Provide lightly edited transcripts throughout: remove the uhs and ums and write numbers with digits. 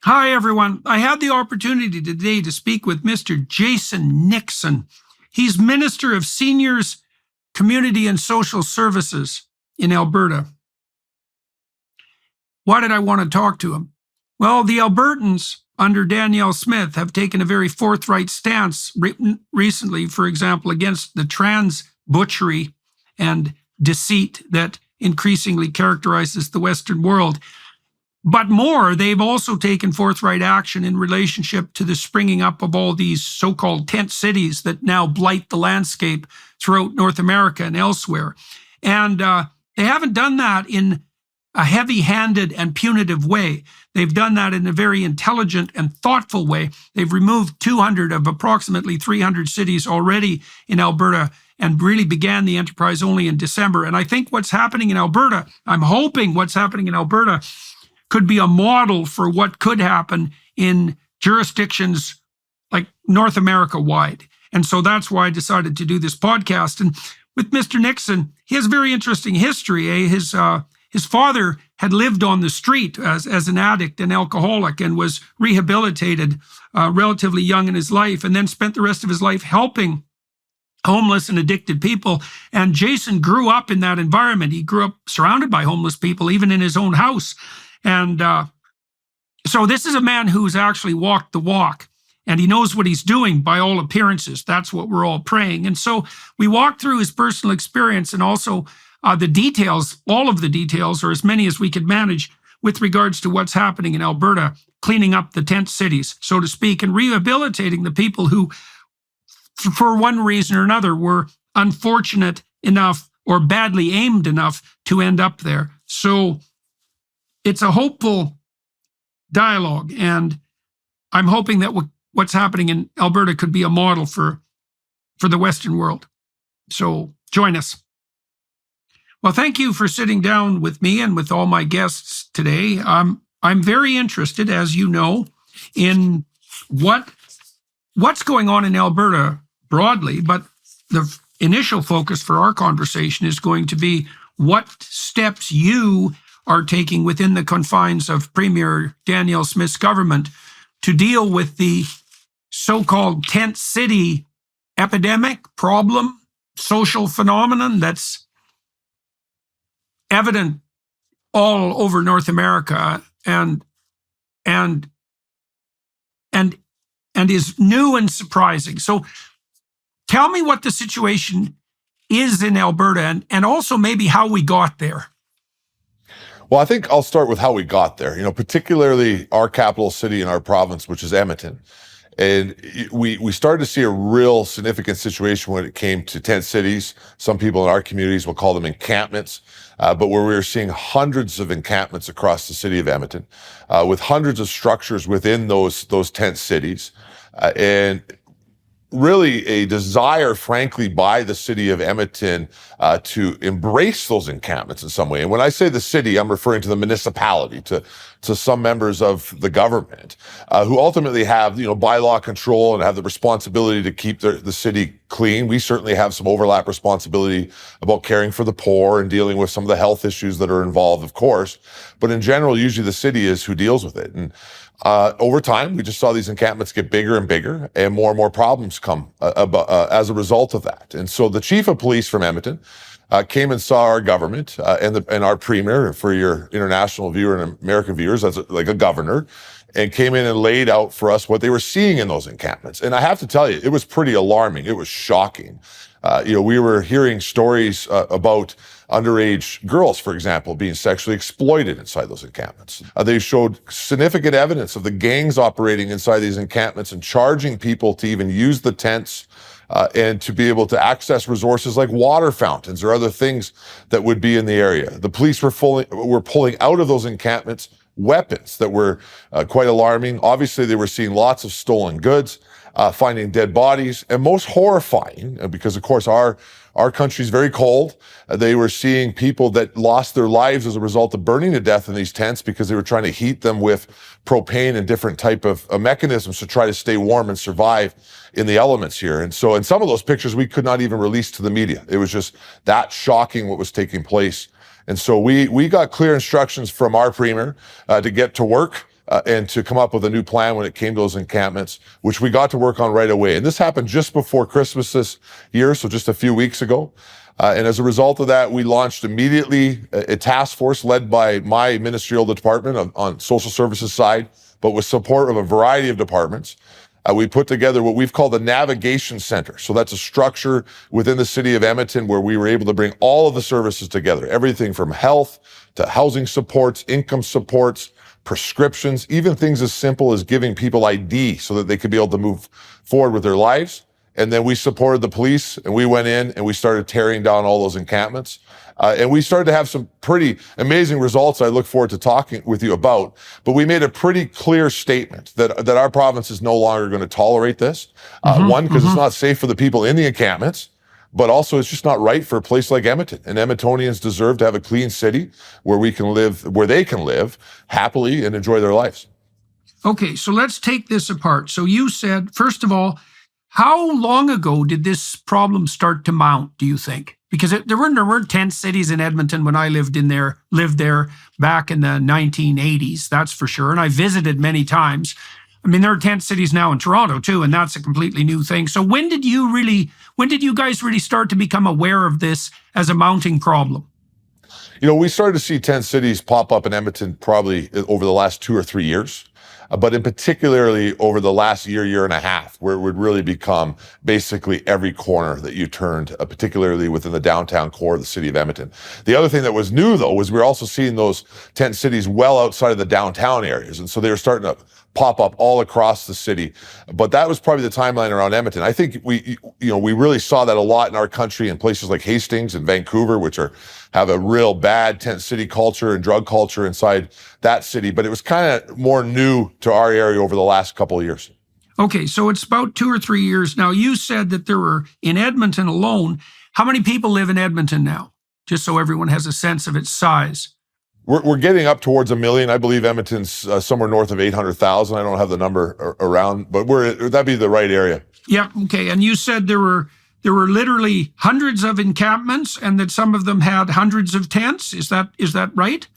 Hi, everyone. I had the opportunity today to speak with Mr. Jason Nixon. He's Minister of Seniors, Community and Social Services in Alberta. Why did I want to talk to him? Well, the Albertans under Danielle Smith have taken a very forthright stance recently, for example, against the trans butchery and deceit that increasingly characterizes the Western world. But more, they've also taken forthright action in relationship to the springing up of all these so-called tent cities that now blight the landscape throughout North America and elsewhere. And they haven't done that in a heavy-handed and punitive way. They've done that in a very intelligent and thoughtful way. They've removed 200 of approximately 300 cities already in Alberta and really began the enterprise only in December. And I think what's happening in Alberta, I'm hoping what's happening in Alberta could be a model for what could happen in jurisdictions like North America wide. And so that's why I decided to do this podcast. And with Mr. Nixon, he has a very interesting history. His father had lived on the street as an addict and alcoholic and was rehabilitated relatively young in his life, and then spent the rest of his life helping homeless and addicted people. And Jason grew up in that environment. He grew up surrounded by homeless people, even in his own house. And so this is a man who's actually walked the walk, and he knows what he's doing by all appearances. That's what we're all praying. And so we walked through his personal experience and also the details, all of the details, or as many as we could manage, with regards to what's happening in Alberta, cleaning up the tent cities, so to speak, and rehabilitating the people who, for one reason or another, were unfortunate enough or badly aimed enough to end up there. So it's a hopeful dialogue, and I'm hoping that what's happening in Alberta could be a model for the Western world. So join us. Well, thank you for sitting down with me and with all my guests today. I'm very interested, as you know, in what's going on in Alberta broadly, but the initial focus for our conversation is going to be what steps you are taking within the confines of Premier Danielle Smith's government to deal with the so-called tent city epidemic, problem, social phenomenon that's evident all over North America and is new and surprising. So tell me what the situation is in Alberta and also maybe how we got there. Well, I think I'll start with how we got there, particularly our capital city in our province, which is Edmonton. And we started to see a real significant situation when it came to tent cities. Some people in our communities will call them encampments, but where we were seeing hundreds of encampments across the city of Edmonton, with hundreds of structures within those tent cities, and really a desire, frankly, by the city of Edmonton to embrace those encampments in some way. And when I say the city, I'm referring to the municipality, to some members of the government who ultimately have, bylaw control and have the responsibility to keep the city clean. We certainly have some overlap responsibility about caring for the poor and dealing with some of the health issues that are involved, of course. But in general, usually the city is who deals with it. And over time, we just saw these encampments get bigger and bigger, and more problems come as a result of that. And so the chief of police from Edmonton came and saw our government and our premier, for your international viewer and American viewers, as like a governor, and came in and laid out for us what they were seeing in those encampments. And I have to tell you, it was pretty alarming. It was shocking. We were hearing stories about underage girls, for example, being sexually exploited inside those encampments. They showed significant evidence of the gangs operating inside these encampments and charging people to even use the tents and to be able to access resources like water fountains or other things that would be in the area. The police were pulling out of those encampments weapons that were quite alarming. Obviously, they were seeing lots of stolen goods, finding dead bodies, and most horrifying, because of course our country's very cold. They were seeing people that lost their lives as a result of burning to death in these tents because they were trying to heat them with propane and different type of mechanisms to try to stay warm and survive in the elements here. And so in some of those pictures, we could not even release to the media. It was just that shocking what was taking place. And so we got clear instructions from our premier to get to work and to come up with a new plan when it came to those encampments, which we got to work on right away. And this happened just before Christmas this year, so just a few weeks ago. And as a result of that, we launched immediately a task force led by my ministerial department on social services side, but with support of a variety of departments. We put together what we've called the Navigation Center. So that's a structure within the city of Edmonton where we were able to bring all of the services together, everything from health to housing supports, income supports, prescriptions, even things as simple as giving people ID so that they could be able to move forward with their lives. And then we supported the police, and we went in and we started tearing down all those encampments. And we started to have some pretty amazing results I look forward to talking with you about. But we made a pretty clear statement that our province is no longer going to tolerate this. One, because it's not safe for the people in the encampments, but also it's just not right for a place like Edmonton. And Edmontonians deserve to have a clean city where we can live, where they can live happily and enjoy their lives. Okay, so let's take this apart. So you said, first of all, how long ago did this problem start to mount, do you think? Because there weren't tent cities in Edmonton when I lived there back in the 1980s, that's for sure. And I visited many times. I mean, there are tent cities now in Toronto too, and that's a completely new thing. So when did you guys really start to become aware of this as a mounting problem? You know, we started to see tent cities pop up in Edmonton probably over the last 2 or 3 years. But in particularly over the last year and a half, where it would really become basically every corner that you turned, particularly within the downtown core of the city of Edmonton. The other thing that was new, though, was we were also seeing those tent cities well outside of the downtown areas. And so they were starting to pop up all across the city. But that was probably the timeline around Edmonton. I think we really saw that a lot in our country in places like Hastings and Vancouver, which have a real bad tent city culture and drug culture inside that city. But it was kind of more new to our area over the last couple of years. Okay, so it's about 2 or 3 years. Now, you said that there were, in Edmonton alone, how many people live in Edmonton now? Just so everyone has a sense of its size. We're getting up towards 1 million. I believe Edmonton's somewhere north of 800,000. I don't have the number around, but that'd be the right area. Yeah, okay. And you said there were literally hundreds of encampments and that some of them had hundreds of tents. Is that right?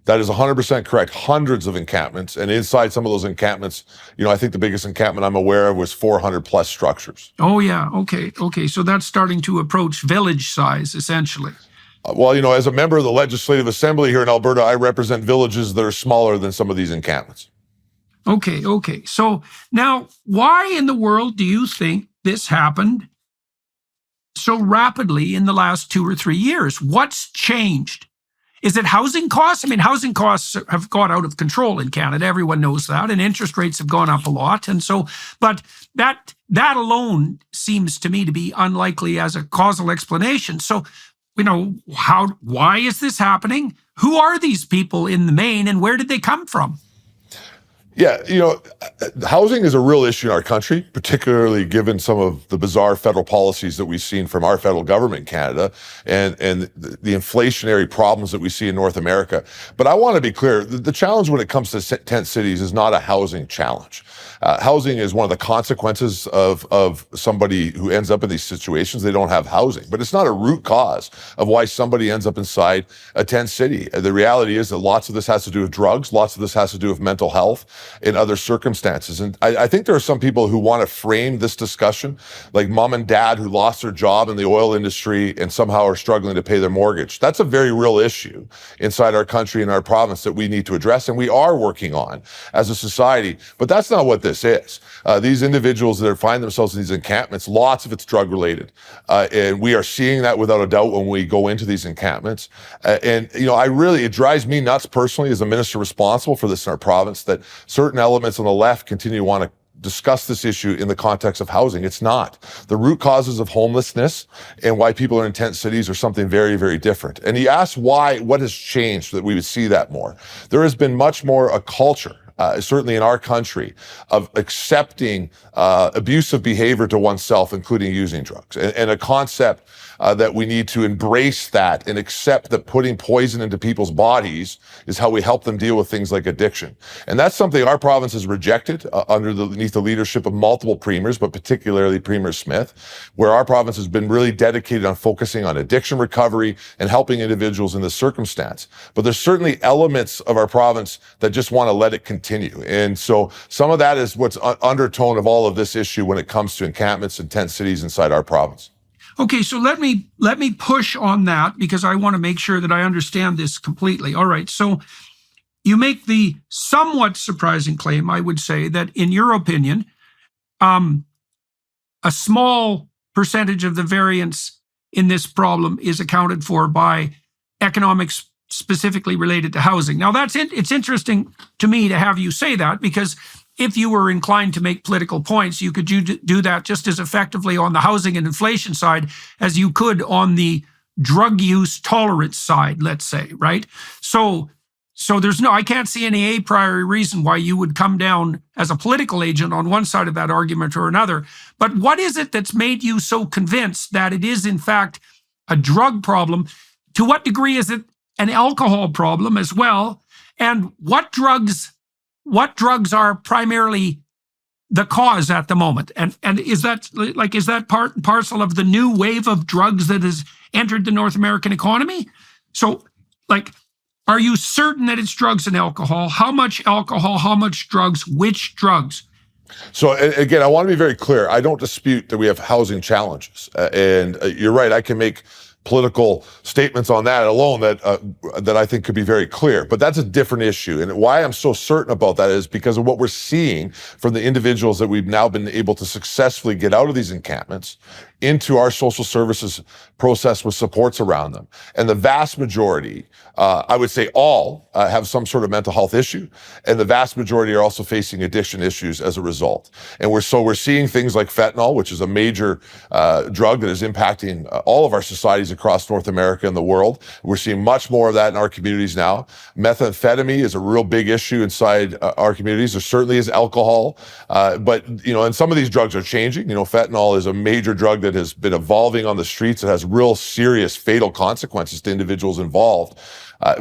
That is 100% correct. Hundreds of encampments. And inside some of those encampments, I think the biggest encampment I'm aware of was 400 plus structures. Oh, yeah. Okay. So that's starting to approach village size, essentially. Well, as a member of the Legislative Assembly here in Alberta, I represent villages that are smaller than some of these encampments. Okay. So now, why in the world do you think this happened so rapidly in the last 2 or 3 years? What's changed? Is it housing costs? I mean, housing costs have gone out of control in Canada. Everyone knows that. And interest rates have gone up a lot. And so, but that alone seems to me to be unlikely as a causal explanation. So, why is this happening? Who are these people in the main and where did they come from? Yeah, housing is a real issue in our country, particularly given some of the bizarre federal policies that we've seen from our federal government in Canada and the inflationary problems that we see in North America. But I want to be clear, the challenge when it comes to tent cities is not a housing challenge. Housing is one of the consequences of somebody who ends up in these situations. They don't have housing, but it's not a root cause of why somebody ends up inside a tent city. The reality is that lots of this has to do with drugs. Lots of this has to do with mental health and other circumstances. And I think there are some people who want to frame this discussion like mom and dad who lost their job in the oil industry and somehow are struggling to pay their mortgage. That's a very real issue inside our country and our province that we need to address and we are working on as a society. But that's not what this is. These individuals that find themselves in these encampments, lots of it's drug related. And we are seeing that without a doubt when we go into these encampments. It drives me nuts personally as a minister responsible for this in our province that certain elements on the left continue to want to discuss this issue in the context of housing. It's not. The root causes of homelessness and why people are in tent cities are something very, very different. And he asked what has changed so that we would see that more. There has been much more a culture, certainly in our country, of accepting abusive behavior to oneself, including using drugs, and a concept that we need to embrace that and accept that putting poison into people's bodies is how we help them deal with things like addiction. And that's something our province has rejected underneath the leadership of multiple premiers, but particularly Premier Smith, where our province has been really dedicated on focusing on addiction recovery and helping individuals in this circumstance. But there's certainly elements of our province that just want to let it continue continue. And so some of that is what's undertone of all of this issue when it comes to encampments in tent cities inside our province. Okay, so let me push on that because I want to make sure that I understand this completely. All right, so you make the somewhat surprising claim, I would say, that in your opinion, a small percentage of the variance in this problem is accounted for by economics specifically related to housing. Now, it's interesting to me to have you say that, because if you were inclined to make political points, you could do that just as effectively on the housing and inflation side as you could on the drug use tolerance side, let's say, right? So I can't see any a priori reason why you would come down as a political agent on one side of that argument or another. But what is it that's made you so convinced that it is in fact a drug problem? To what degree is it an alcohol problem as well? And what drugs are primarily the cause at the moment? And is that part and parcel of the new wave of drugs that has entered the North American economy? So, are you certain that it's drugs and alcohol? How much alcohol, how much drugs, which drugs? So again, I want to be very clear. I don't dispute that we have housing challenges. And you're right, I can make political statements on that alone that I think could be very clear. But that's a different issue. And why I'm so certain about that is because of what we're seeing from the individuals that we've now been able to successfully get out of these encampments into our social services process with supports around them. And the vast majority, I would say all, have some sort of mental health issue. And the vast majority are also facing addiction issues as a result. And we're seeing things like fentanyl, which is a major drug that is impacting all of our societies across North America and the world. We're seeing much more of that in our communities now. Methamphetamine is a real big issue inside our communities. There certainly is alcohol. But, and some of these drugs are changing. Fentanyl is a major drug that has been evolving on the streets. It has real serious fatal consequences to individuals involved.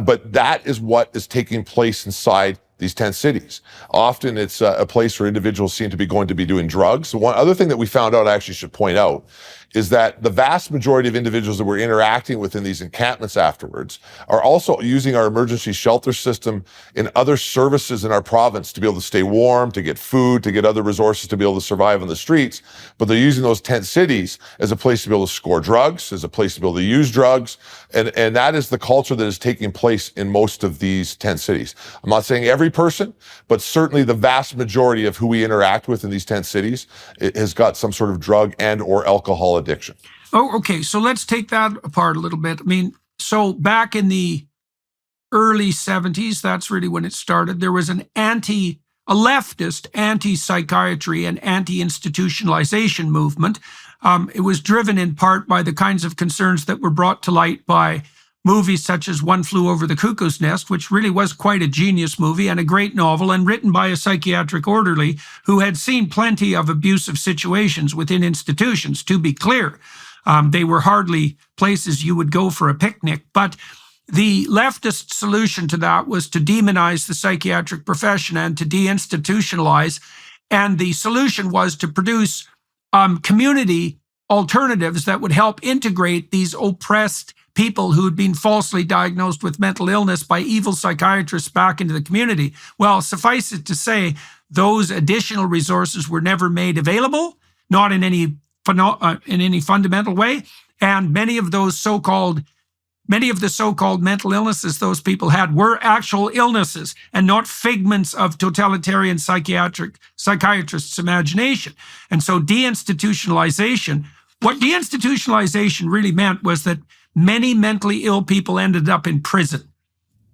But that is what is taking place inside these tent cities. Often it's a place where individuals seem to be going to be doing drugs. So one other thing that we found out, I actually should point out, is that the vast majority of individuals that we're interacting with in these encampments afterwards are also using our emergency shelter system and other services in our province to be able to stay warm, to get food, to get other resources to be able to survive on the streets. But they're using those tent cities as a place to be able to score drugs, as a place to be able to use drugs. And that is the culture that is taking place in most of these tent cities. I'm not saying every person, but certainly the vast majority of who we interact with in these tent cities has got some sort of drug and or alcohol addiction. Oh, okay. So let's take that apart a little bit. I mean, so back in the early 70s, that's really when it started, there was a leftist anti-psychiatry and anti-institutionalization movement. It was driven in part by the kinds of concerns that were brought to light by movies such as One Flew Over the Cuckoo's Nest, which really was quite a genius movie and a great novel and written by a psychiatric orderly who had seen plenty of abusive situations within institutions, to be clear. They were hardly places you would go for a picnic, but the leftist solution to that was to demonize the psychiatric profession and to deinstitutionalize. And the solution was to produce community alternatives that would help integrate these oppressed people who had been falsely diagnosed with mental illness by evil psychiatrists back into the community. Well, suffice it to say, those additional resources were never made available, not in any fundamental way. And many of the so-called mental illnesses those people had were actual illnesses and not figments of totalitarian psychiatrists' imagination. And so what deinstitutionalization really meant was that many mentally ill people ended up in prison.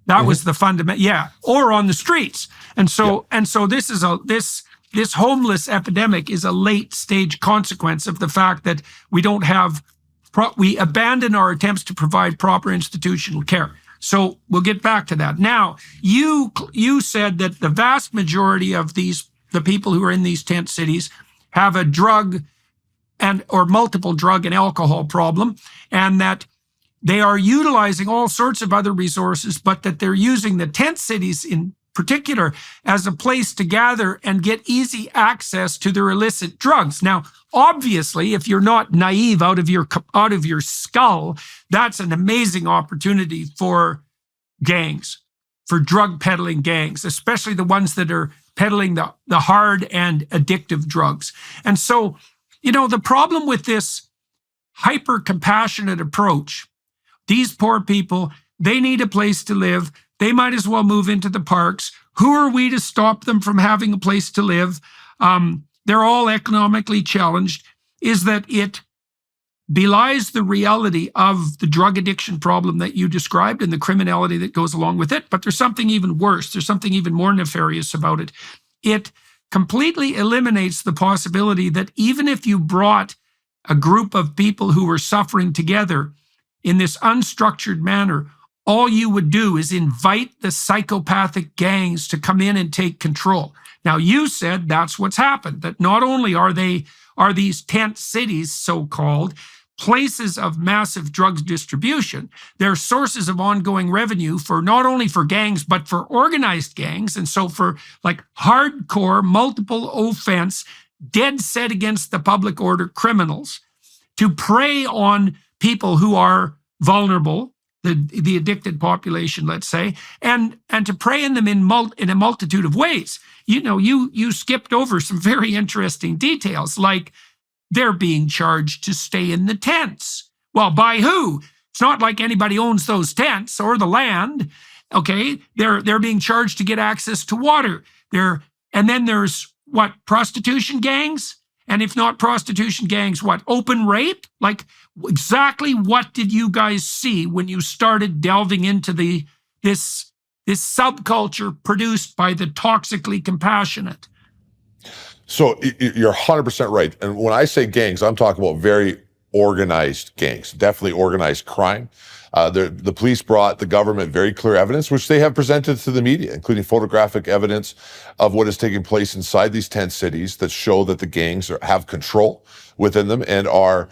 That was the fundamental, or on the streets. And so this homeless epidemic is a late stage consequence of the fact that we abandon our attempts to provide proper institutional care. So we'll get back to that. Now, you said that the vast majority of the people who are in these tent cities have a drug or multiple drug and alcohol problem, and that they are utilizing all sorts of other resources, but that they're using the tent cities in particular as a place to gather and get easy access to their illicit drugs. Now, obviously, if you're not naive out of your skull, that's an amazing opportunity for gangs. for drug peddling gangs, especially the ones that are peddling the hard and addictive drugs. And so, the problem with this hyper-compassionate approach, these poor people, they need a place to live. They might as well move into the parks. Who are we to stop them from having a place to live? They're all economically challenged. Is that it belies the reality of the drug addiction problem that you described and the criminality that goes along with it. But there's something even worse. There's something even more nefarious about it. It completely eliminates the possibility that even if you brought a group of people who were suffering together in this unstructured manner, all you would do is invite the psychopathic gangs to come in and take control. Now, you said that's what's happened, that not only are these tent cities, so-called, places of massive drugs distribution, they're sources of ongoing revenue for not only for gangs, but for organized gangs. And so for like hardcore, multiple offense, dead set against the public order criminals to prey on people who are vulnerable, the addicted population, let's say, and to prey on them in a multitude of ways. You skipped over some very interesting details, like they're being charged to stay in the tents. Well, by who? It's not like anybody owns those tents or the land. Okay, they're being charged to get access to water. And then there's what, prostitution gangs? And if not prostitution gangs, what, open rape? Like, exactly what did you guys see when you started delving into this subculture produced by the toxically compassionate? So you're 100% right. And when I say gangs, I'm talking about very organized gangs, definitely organized crime. The police brought the government very clear evidence, which they have presented to the media, including photographic evidence of what is taking place inside these 10 cities that show that the gangs have control within them and are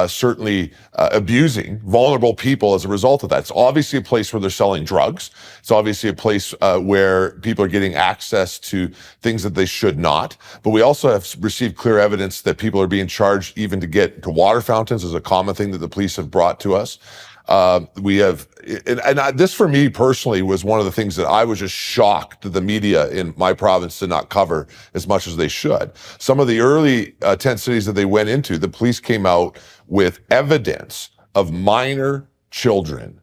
certainly abusing vulnerable people as a result of that. It's obviously a place where they're selling drugs. It's obviously a place where people are getting access to things that they should not. But we also have received clear evidence that people are being charged even to get to water fountains, is a common thing that the police have brought to us. This for me personally was one of the things that I was just shocked that the media in my province did not cover as much as they should. Some of the early 10 cities that they went into, the police came out with evidence of minor children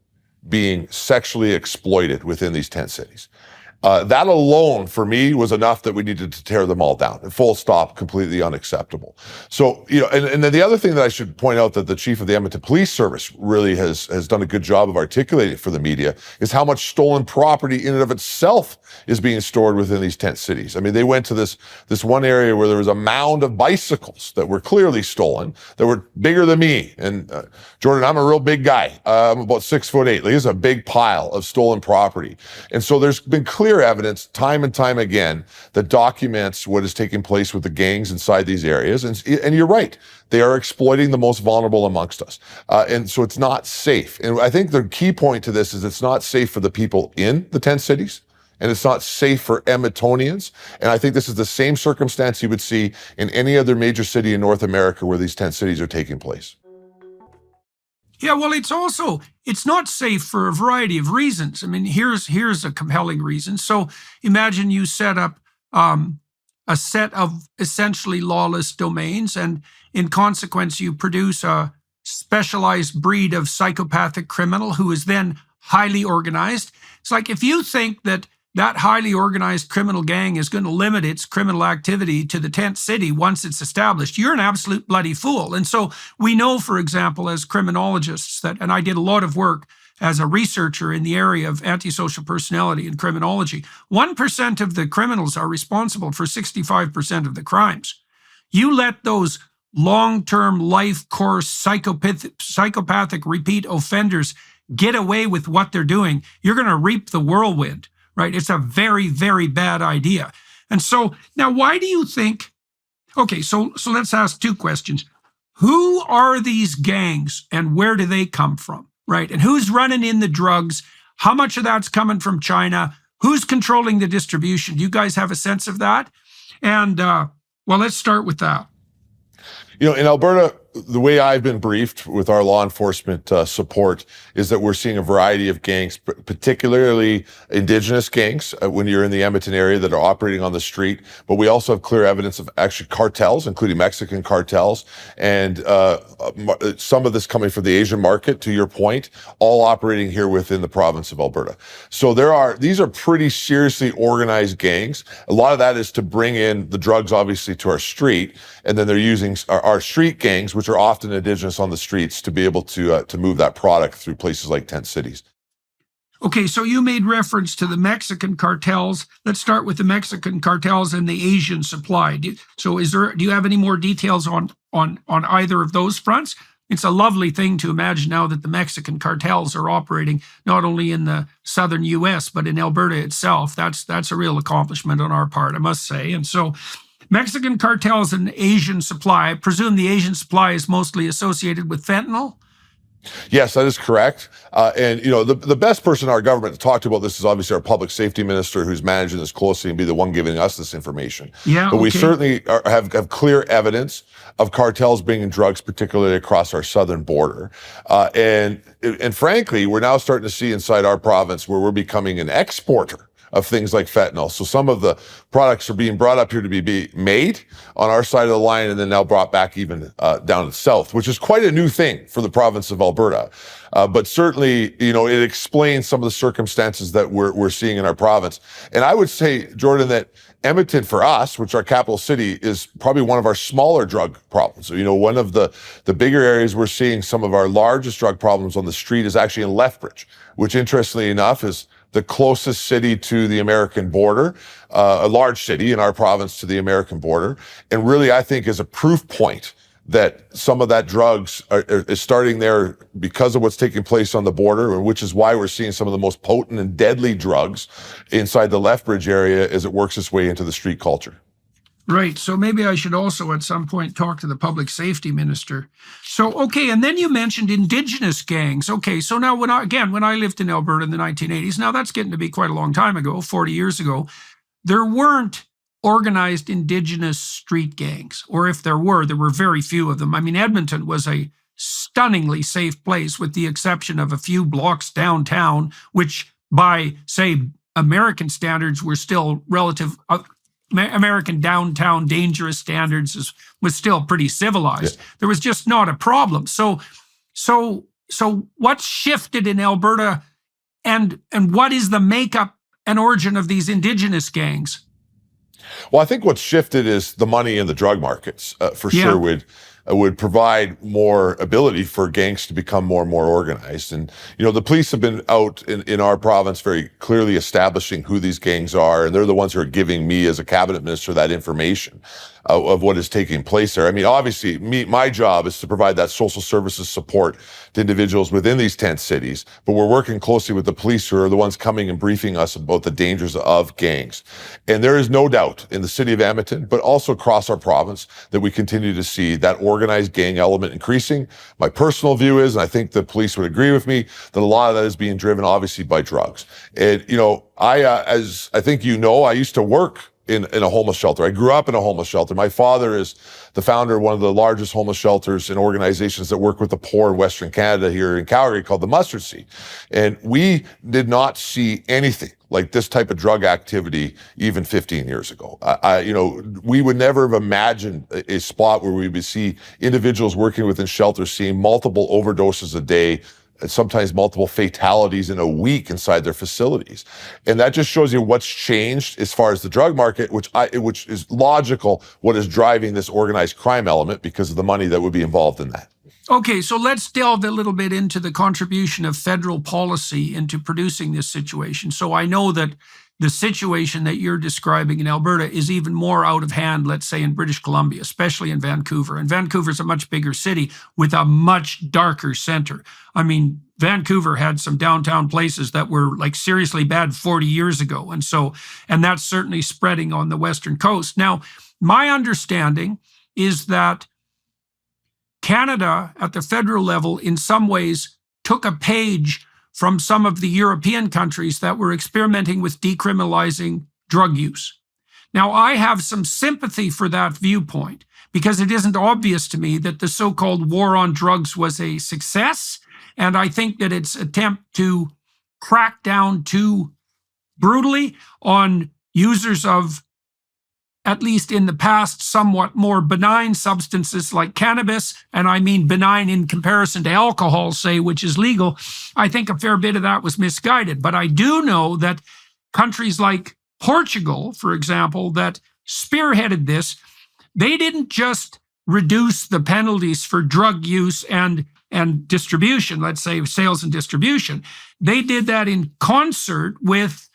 being sexually exploited within these 10 cities. That alone, for me, was enough that we needed to tear them all down. Full stop, completely unacceptable. So, and then the other thing that I should point out that the chief of the Edmonton Police Service really has done a good job of articulating for the media is how much stolen property in and of itself is being stored within these tent cities. I mean, they went to this one area where there was a mound of bicycles that were clearly stolen, that were bigger than me. And Jordan, I'm a real big guy. I'm about 6'8". There's a big pile of stolen property. And so there's been clear evidence time and time again that documents what is taking place with the gangs inside these areas. And you're right. They are exploiting the most vulnerable amongst us. And so it's not safe. And I think the key point to this is it's not safe for the people in the 10 cities. And it's not safe for Edmontonians. And I think this is the same circumstance you would see in any other major city in North America where these 10 cities are taking place. Yeah, well, it's not safe for a variety of reasons. I mean, here's a compelling reason. So imagine you set up a set of essentially lawless domains, and in consequence, you produce a specialized breed of psychopathic criminal who is then highly organized. It's like if you think that highly organized criminal gang is going to limit its criminal activity to the tent city once it's established, you're an absolute bloody fool. And so we know, for example, as criminologists that, and I did a lot of work as a researcher in the area of antisocial personality and criminology, 1% of the criminals are responsible for 65% of the crimes. You let those long-term life course psychopathic repeat offenders get away with what they're doing, you're going to reap the whirlwind. Right? It's a very, very bad idea. And so now why do you think, okay, so let's ask two questions. Who are these gangs and where do they come from? Right? And who's running in the drugs? How much of that's coming from China? Who's controlling the distribution? Do you guys have a sense of that? And well, let's start with that. In Alberta, the way I've been briefed with our law enforcement support is that we're seeing a variety of gangs, particularly indigenous gangs when you're in the Edmonton area that are operating on the street. But we also have clear evidence of actually cartels, including Mexican cartels, and some of this coming from the Asian market, to your point, all operating here within the province of Alberta. So these are pretty seriously organized gangs. A lot of that is to bring in the drugs, obviously, to our street, and then they're using our street gangs, which are often indigenous on the streets, to be able to move that product through places like tent cities. Okay, so you made reference to the Mexican cartels. Let's start with the Mexican cartels and the Asian supply. Do you have any more details on either of those fronts? It's a lovely thing to imagine now that the Mexican cartels are operating not only in the southern U.S., but in Alberta itself. That's a real accomplishment on our part, I must say. And so Mexican cartels and Asian supply, I presume the Asian supply is mostly associated with fentanyl? Yes, that is correct. And, the best person in our government to talk to about this is obviously our public safety minister, who's managing this closely and be the one giving us this information. Yeah, but we certainly have clear evidence of cartels bringing drugs, particularly across our southern border. And frankly, we're now starting to see inside our province where we're becoming an exporter of things like fentanyl. So some of the products are being brought up here to be made on our side of the line and then now brought back even down to the south, which is quite a new thing for the province of Alberta. But certainly, it explains some of the circumstances that we're seeing in our province. And I would say, Jordan, that Edmonton for us, which our capital city, is probably one of our smaller drug problems. So, one of the bigger areas we're seeing some of our largest drug problems on the street is actually in Lethbridge, which interestingly enough is the closest city to the American border, a large city in our province to the American border. And really, I think is a proof point that some of that drugs is starting there because of what's taking place on the border, which is why we're seeing some of the most potent and deadly drugs inside the Lethbridge area as it works its way into the street culture. Right. So maybe I should also at some point talk to the public safety minister. So, okay. And then you mentioned indigenous gangs. Okay. So now when I lived in Alberta in the 1980s, now that's getting to be quite a long time ago, 40 years ago, there weren't organized indigenous street gangs, or if there were very few of them. I mean, Edmonton was a stunningly safe place with the exception of a few blocks downtown, which by, say, American standards were still relative. American downtown dangerous standards was still pretty civilized. Yeah. There was just not a problem. So what's shifted in Alberta, and what is the makeup and origin of these indigenous gangs? Well, I think what's shifted is the money in the drug markets, for sure would provide more ability for gangs to become more and more organized. And, the police have been out in our province very clearly establishing who these gangs are. And they're the ones who are giving me as a cabinet minister that information of what is taking place there. I mean, obviously, my job is to provide that social services support to individuals within these tent cities, but we're working closely with the police, who are the ones coming and briefing us about the dangers of gangs. And there is no doubt in the city of Edmonton, but also across our province, that we continue to see that organized gang element increasing. My personal view is, and I think the police would agree with me, that a lot of that is being driven obviously by drugs. And, as I think I used to work in a homeless shelter. I grew up in a homeless shelter. My father is the founder of one of the largest homeless shelters and organizations that work with the poor in Western Canada here in Calgary, called the Mustard Seed. And we did not see anything like this type of drug activity even 15 years ago. We would never have imagined a spot where we would see individuals working within shelters seeing multiple overdoses a day, sometimes multiple fatalities in a week inside their facilities. And that just shows you what's changed as far as the drug market, which is logical, what is driving this organized crime element because of the money that would be involved in that. Okay, so let's delve a little bit into the contribution of federal policy into producing this situation. So I know that the situation that you're describing in Alberta is even more out of hand, let's say in British Columbia, especially in Vancouver. And Vancouver's a much bigger city with a much darker center. I mean, Vancouver had some downtown places that were like seriously bad 40 years ago. And that's certainly spreading on the Western coast. Now, my understanding is that Canada at the federal level in some ways took a page from some of the European countries that were experimenting with decriminalizing drug use. Now, I have some sympathy for that viewpoint because it isn't obvious to me that the so-called war on drugs was a success. And I think that its attempt to crack down too brutally on users of, at least in the past, somewhat more benign substances like cannabis, and I mean benign in comparison to alcohol, say, which is legal, I think a fair bit of that was misguided. But I do know that countries like Portugal, for example, that spearheaded this, they didn't just reduce the penalties for drug use and distribution, let's say sales and distribution. They did that in concert with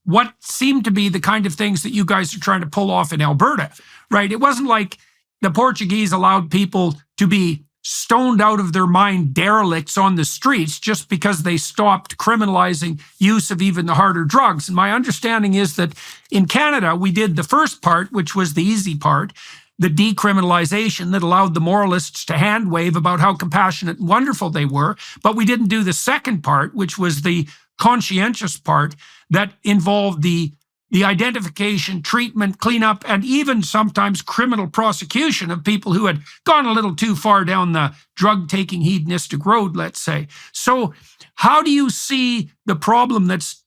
what seemed to be the kind of things that you guys are trying to pull off in Alberta, right? It wasn't like the Portuguese allowed people to be stoned out of their mind derelicts on the streets just because they stopped criminalizing use of even the harder drugs. And my understanding is that in Canada, we did the first part, which was the easy part, the decriminalization that allowed the moralists to hand wave about how compassionate and wonderful they were. But we didn't do the second part, which was the conscientious part that involved the identification, treatment, cleanup, and even sometimes criminal prosecution of people who had gone a little too far down the drug-taking hedonistic road, let's say. So how do you see the problem that's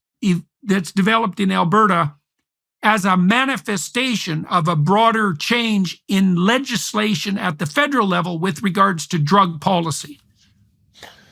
developed in Alberta as a manifestation of a broader change in legislation at the federal level with regards to drug policy?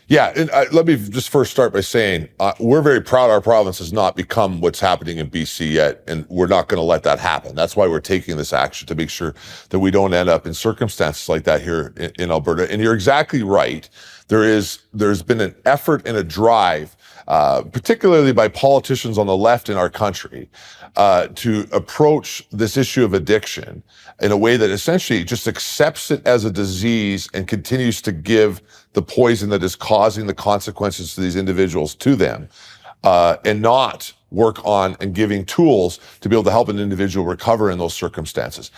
Yeah, and let me just first start by saying we're very proud our province has not become what's happening in BC yet, and we're not going to let that happen. That's why we're taking this action, to make sure that we don't end up in circumstances like that here in Alberta. And you're exactly right. There's been an effort and a drive, particularly by politicians on the left in our country, to approach this issue of addiction in a way that essentially just accepts it as a disease and continues to give the poison that is causing the consequences to these individuals to them, and not work on and giving tools to be able to help an individual recover in those circumstances.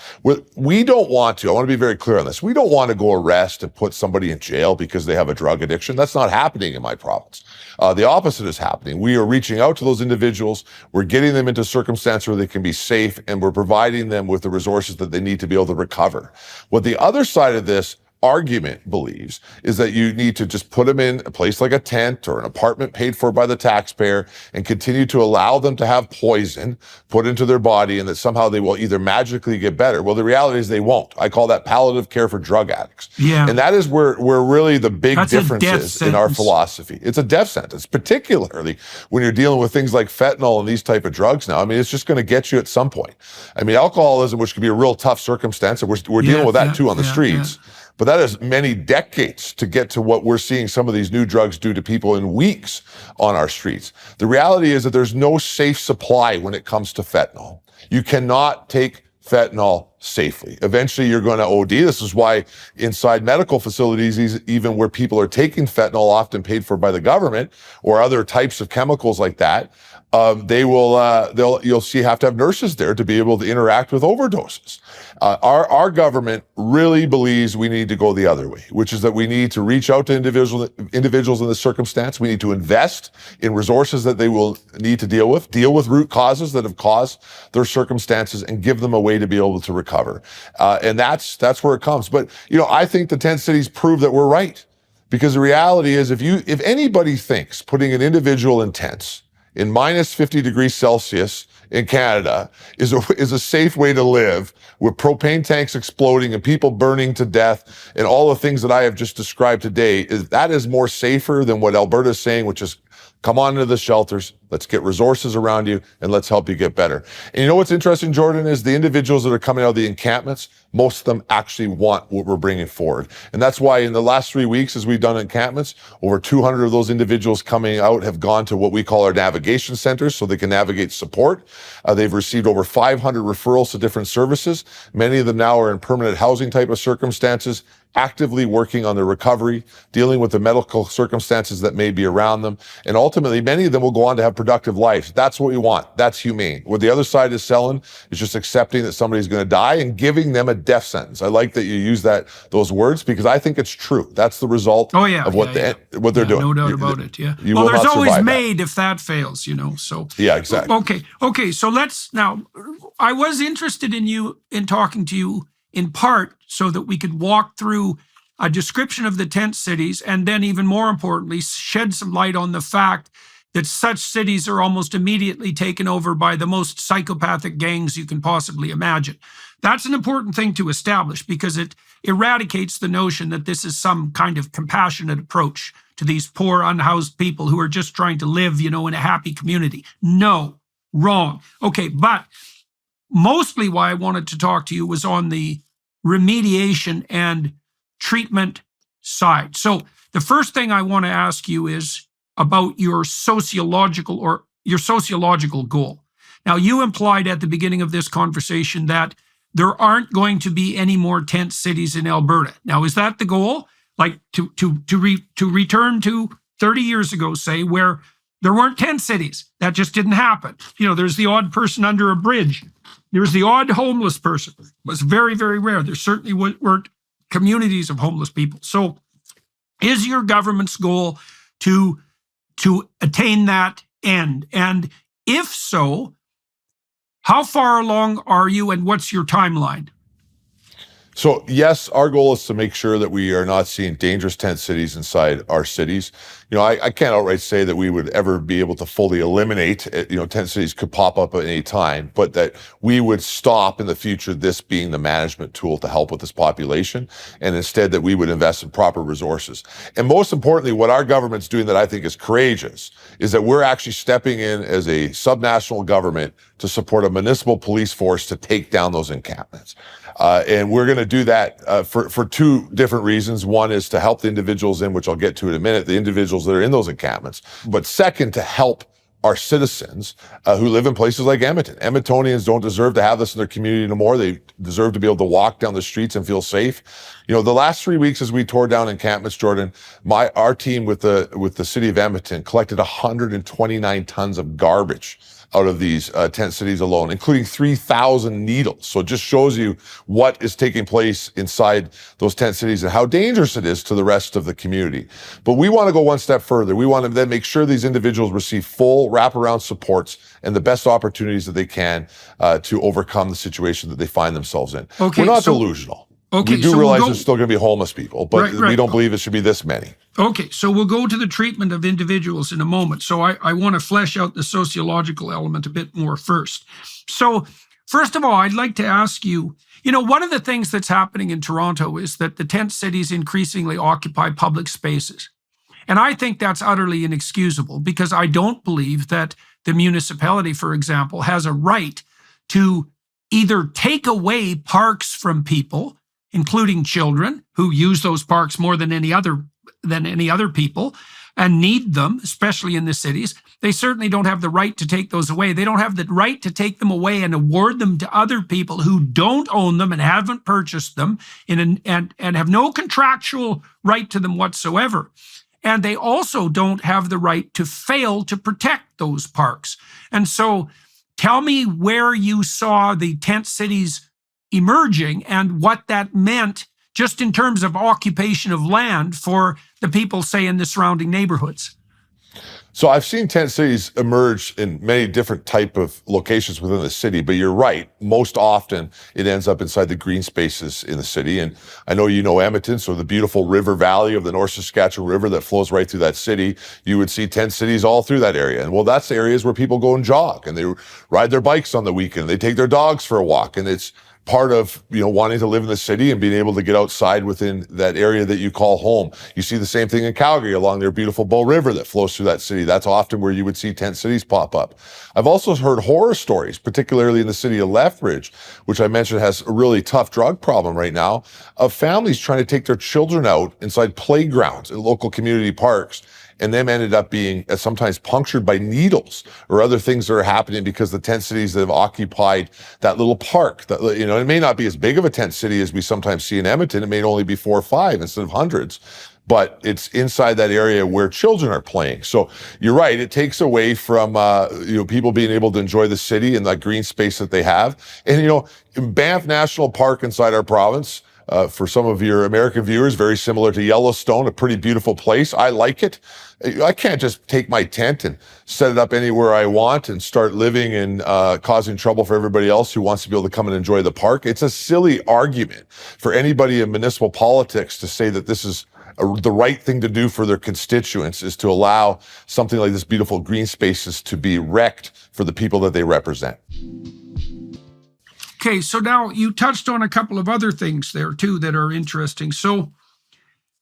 We don't want to, I want to be very clear on this, we don't want to go arrest and put somebody in jail because they have a drug addiction. That's not happening in my province. The opposite is happening. We are reaching out to those individuals, we're getting them into circumstances where they can be safe, and we're providing them with the resources that they need to be able to recover. What the other side of this argument believes is that you need to just put them in a place like a tent or an apartment paid for by the taxpayer and continue to allow them to have poison put into their body, and that somehow they will either magically get better. Well, the reality is they won't. I call that palliative care for drug addicts. Yeah. And that is where really the big difference is in our philosophy. It's a death sentence, particularly when you're dealing with things like fentanyl and these type of drugs now. I mean, it's just going to get you at some point. I mean, alcoholism, which can be a real tough circumstance, and we're dealing with that too on the streets. Yeah. But that is many decades to get to what we're seeing some of these new drugs do to people in weeks on our streets. The reality is that there's no safe supply when it comes to fentanyl. You cannot take fentanyl safely. Eventually, you're going to OD. This is why inside medical facilities, even where people are taking fentanyl, often paid for by the government, or other types of chemicals like that, you'll see have to have nurses there to be able to interact with overdoses. Our government really believes we need to go the other way, which is that we need to reach out to individuals in this circumstance. We need to invest in resources that they will need to deal with root causes that have caused their circumstances, and give them a way to be able to recover. And that's where it comes. But, I think the 10 cities prove that we're right, because the reality is if anybody thinks putting an individual in tents in minus 50 degrees Celsius in Canada is a safe way to live, with propane tanks exploding and people burning to death and all the things that I have just described today, that is more safer than what Alberta is saying, which is come on into the shelters, let's get resources around you, and let's help you get better. And you know what's interesting, Jordan, is the individuals that are coming out of the encampments, most of them actually want what we're bringing forward. And that's why in the last 3 weeks, as we've done encampments, over 200 of those individuals coming out have gone to what we call our navigation centers so they can navigate support. They've received over 500 referrals to different services. Many of them now are in permanent housing type of circumstances, actively working on their recovery, dealing with the medical circumstances that may be around them. And ultimately, many of them will go on to have productive lives. That's what we want. That's humane. What the other side is selling is just accepting that somebody's going to die and giving them a death sentence. I like that you use those words because I think it's true. That's the result of what they're doing. No doubt about it. Yeah. You well, will there's not always survive made if that fails, So yeah, exactly. Okay. So now. I was interested in talking to you in part so that we could walk through a description of the tent cities, and then even more importantly, shed some light on the fact that such cities are almost immediately taken over by the most psychopathic gangs you can possibly imagine. That's an important thing to establish because it eradicates the notion that this is some kind of compassionate approach to these poor, unhoused people who are just trying to live, in a happy community. No, wrong. Okay, but mostly why I wanted to talk to you was on the remediation and treatment side. So the first thing I want to ask you is about your sociological goal. Now, you implied at the beginning of this conversation that there aren't going to be any more tent cities in Alberta. Now, is that the goal? Like to return to 30 years ago, say, where there weren't tent cities. That just didn't happen. There's the odd person under a bridge. There's the odd homeless person. It was very, very rare. There certainly weren't communities of homeless people. So is your government's goal to attain that end? And if so, how far along are you and what's your timeline? So yes, our goal is to make sure that we are not seeing dangerous tent cities inside our cities. I can't outright say that we would ever be able to fully eliminate, tent cities could pop up at any time, but that we would stop in the future this being the management tool to help with this population, and instead that we would invest in proper resources. And most importantly, what our government's doing that I think is courageous is that we're actually stepping in as a subnational government to support a municipal police force to take down those encampments. And we're going to do that for two different reasons. One is to help the individuals in, which I'll get to in a minute, the individuals that are in those encampments. But second, to help our citizens who live in places like Edmonton. Edmontonians don't deserve to have this in their community anymore. They deserve to be able to walk down the streets and feel safe. The last 3 weeks as we tore down encampments, Jordan, our team with the city of Edmonton collected 129 tons of garbage out of these tent cities alone, including 3,000 needles. So it just shows you what is taking place inside those tent cities and how dangerous it is to the rest of the community. But we want to go one step further. We want to then make sure these individuals receive full wraparound supports and the best opportunities that they can to overcome the situation that they find themselves in. Okay, we're not delusional. Okay, we do realize there's still going to be homeless people, but we don't believe it should be this many. Okay, so we'll go to the treatment of individuals in a moment. So I want to flesh out the sociological element a bit more first. So first of all, I'd like to ask you, one of the things that's happening in Toronto is that the tent cities increasingly occupy public spaces. And I think that's utterly inexcusable because I don't believe that the municipality, for example, has a right to either take away parks from people, including children who use those parks more than any other people and need them, especially in the cities. They certainly don't have the right to take those away. They don't have the right to take them away and award them to other people who don't own them and haven't purchased them and have no contractual right to them whatsoever. And they also don't have the right to fail to protect those parks. And so tell me where you saw the tent cities emerging and what that meant just in terms of occupation of land for the people, say, in the surrounding neighborhoods. So I've seen tent cities emerge in many different type of locations within the city, but you're right. Most often it ends up inside the green spaces in the city. And I know you know Edmonton, so the beautiful river valley of the North Saskatchewan River that flows right through that city, you would see tent cities all through that area. And well, that's areas where people go and jog and they ride their bikes on the weekend. They take their dogs for a walk, and it's part of, wanting to live in the city and being able to get outside within that area that you call home. You see the same thing in Calgary along their beautiful Bow River that flows through that city. That's often where you would see tent cities pop up. I've also heard horror stories, particularly in the city of Lethbridge, which I mentioned has a really tough drug problem right now, of families trying to take their children out inside playgrounds in local community parks, and them ended up being sometimes punctured by needles or other things that are happening because the tent cities that have occupied that little park, that, it may not be as big of a tent city as we sometimes see in Edmonton. It may only be 4 or 5 instead of hundreds. but it's inside that area where children are playing. So you're right, it takes away from people being able to enjoy the city and that green space that they have. And Banff National Park inside our province, for some of your American viewers, very similar to Yellowstone, a pretty beautiful place. I like it. I can't just take my tent and set it up anywhere I want and start living and causing trouble for everybody else who wants to be able to come and enjoy the park. It's a silly argument for anybody in municipal politics to say that this is the right thing to do for their constituents, is to allow something like this beautiful green spaces to be wrecked for the people that they represent. Okay, so now you touched on a couple of other things there too that are interesting. So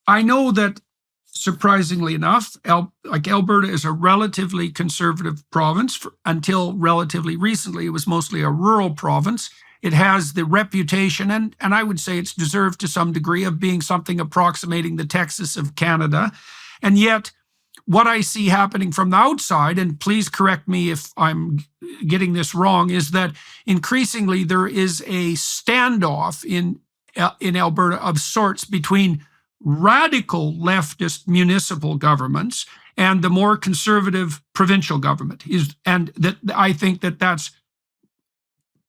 I know that, surprisingly enough, Alberta is a relatively conservative province. Until relatively recently, it was mostly a rural province. It has the reputation, and I would say it's deserved to some degree, of being something approximating the Texas of Canada. And yet, what I see happening from the outside, and please correct me if I'm getting this wrong, is that increasingly there is a standoff in Alberta of sorts between radical leftist municipal governments and the more conservative provincial government. And that I think that's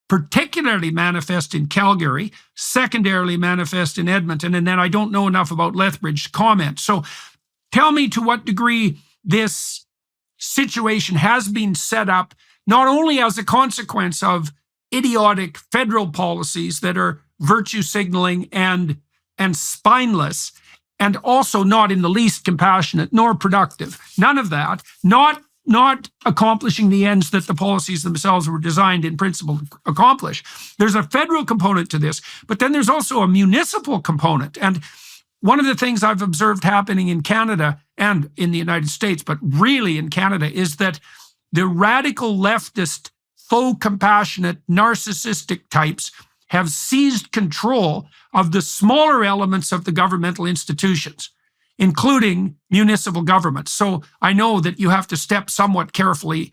particularly manifest in Calgary, secondarily manifest in Edmonton, and then I don't know enough about Lethbridge's comment. So tell me to what degree this situation has been set up, not only as a consequence of idiotic federal policies that are virtue signaling and spineless, and also not in the least compassionate nor productive. None of that, not accomplishing the ends that the policies themselves were designed in principle to accomplish. There's a federal component to this, but then there's also a municipal component. And one of the things I've observed happening in Canada and in the United States, but really in Canada, is that the radical leftist, faux compassionate, narcissistic types have seized control of the smaller elements of the governmental institutions, including municipal governments. So I know that you have to step somewhat carefully,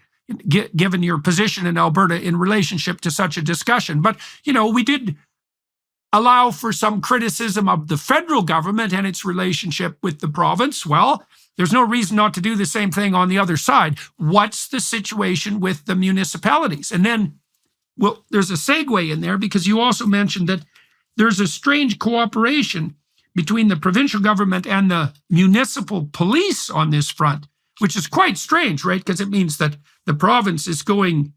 given your position in Alberta, in relationship to such a discussion. But, we did allow for some criticism of the federal government and its relationship with the province. Well, there's no reason not to do the same thing on the other side. What's the situation with the municipalities? And then, well, there's a segue in there, because you also mentioned that there's a strange cooperation between the provincial government and the municipal police on this front, which is quite strange, right? Because it means that the province is going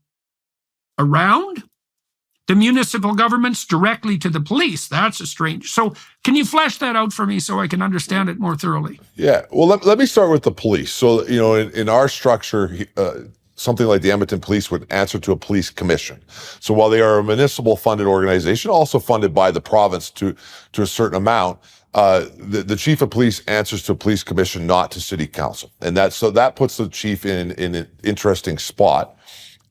around the municipal governments directly to the police. That's a strange. So can you flesh that out for me so I can understand it more thoroughly? Yeah. Well, let me start with the police. So, in our structure, something like the Edmonton Police would answer to a police commission. So while they are a municipal funded organization, also funded by the province to a certain amount, the chief of police answers to a police commission, not to city council. And that puts the chief in an interesting spot.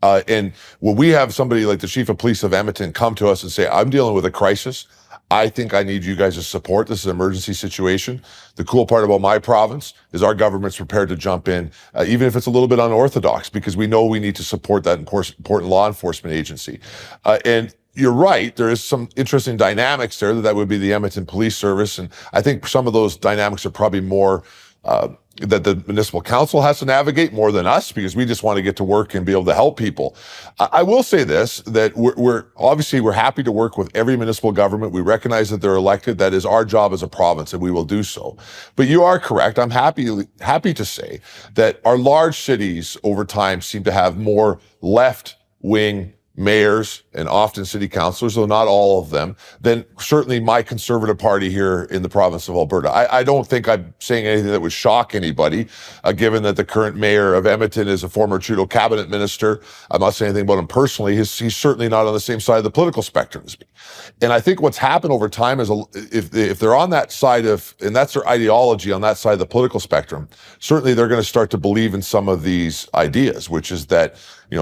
And when we have somebody like the chief of police of Edmonton come to us and say, I'm dealing with a crisis, I think I need you guys' support. This is an emergency situation. The cool part about my province is our government's prepared to jump in, even if it's a little bit unorthodox, because we know we need to support that important law enforcement agency. And you're right, there is some interesting dynamics there. That would be the Edmonton Police Service. And I think some of those dynamics are probably more that the municipal council has to navigate more than us, because we just want to get to work and be able to help people. I will say this, that we're obviously happy to work with every municipal government. We recognize that they're elected. That is our job as a province, and we will do so. But you are correct. I'm happy to say that our large cities over time seem to have more left-wing mayors and often city councilors, though not all of them, than certainly my Conservative Party here in the province of Alberta. I don't think I'm saying anything that would shock anybody, given that the current mayor of Edmonton is a former Trudeau cabinet minister. I'm not saying anything about him personally. He's certainly not on the same side of the political spectrum as me. And I think what's happened over time is, if they're on that side of, and that's their ideology on that side of the political spectrum, certainly they're going to start to believe in some of these ideas, which is that,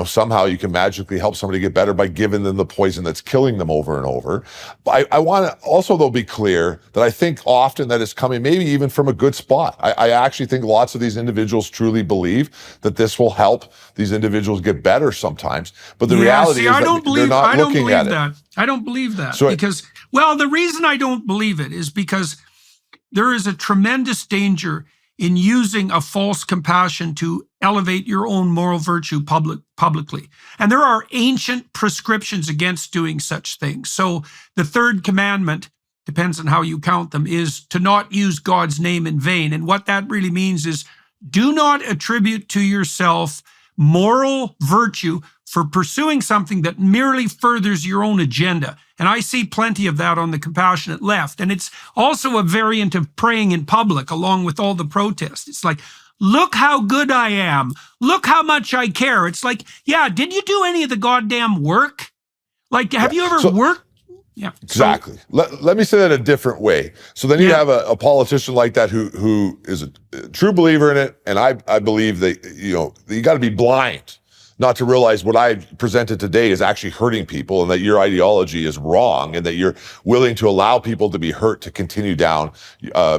somehow you can magically help somebody get better by giving them the poison that's killing them over and over. But I want to also, though, be clear that I think often that is coming maybe even from a good spot. I actually think lots of these individuals truly believe that this will help these individuals get better sometimes. But the reality is that they're not looking at it. I don't believe that. Because the reason I don't believe it is because there is a tremendous danger in using a false compassion to elevate your own moral virtue publicly. And there are ancient prescriptions against doing such things. So the third commandment, depends on how you count them, is to not use God's name in vain. And what that really means is do not attribute to yourself moral virtue for pursuing something that merely furthers your own agenda. And I see plenty of that on the compassionate left. And it's also a variant of praying in public along with all the protests. It's like, look how good I am. Look how much I care. It's like, yeah, did you do any of the goddamn work? Like, have you ever worked? Yeah, exactly. Let me say that a different way. So then you have a politician like that who is a true believer in it, and I believe that you got to be blind not to realize what I presented today is actually hurting people, and that your ideology is wrong, and that you're willing to allow people to be hurt to continue down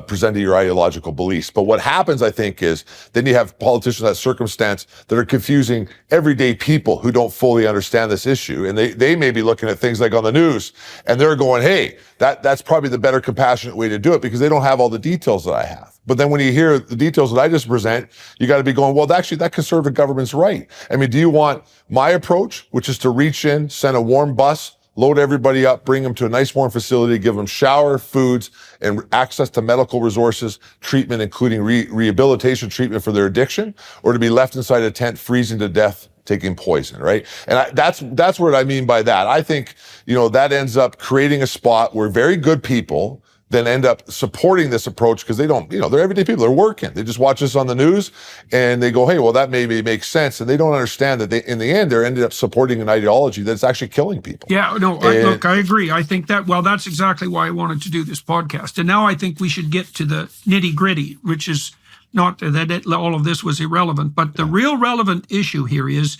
presenting your ideological beliefs. But what happens, I think, is then you have politicians in that circumstance that are confusing everyday people who don't fully understand this issue, and they may be looking at things like on the news, and they're going, hey, that's probably the better compassionate way to do it, because they don't have all the details that I have. But then when you hear the details that I just present, you got to be going, well, actually, that conservative government's right. I mean, do you want my approach, which is to reach in, send a warm bus, load everybody up, bring them to a nice warm facility, give them shower, foods, and access to medical resources, treatment, including rehabilitation treatment for their addiction, or to be left inside a tent freezing to death, taking poison, right? And that's what I mean by that. I think, that ends up creating a spot where very good people then end up supporting this approach because they don't, they're everyday people. They're working. They just watch this on the news and they go, hey, well, that maybe makes sense. And they don't understand that in the end, they're ended up supporting an ideology that's actually killing people. Yeah, no, look, I agree. I think that's exactly why I wanted to do this podcast. And now I think we should get to the nitty gritty, which is not that all of this was irrelevant, but the real relevant issue here is,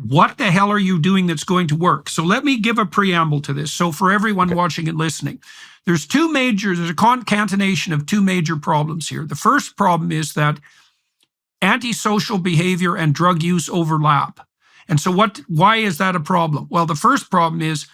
what the hell are you doing that's going to work? So let me give a preamble to this. So for everyone watching and listening, there's a concatenation of two major problems here. The first problem is that antisocial behavior and drug use overlap. And so why is that a problem? Well, the first problem is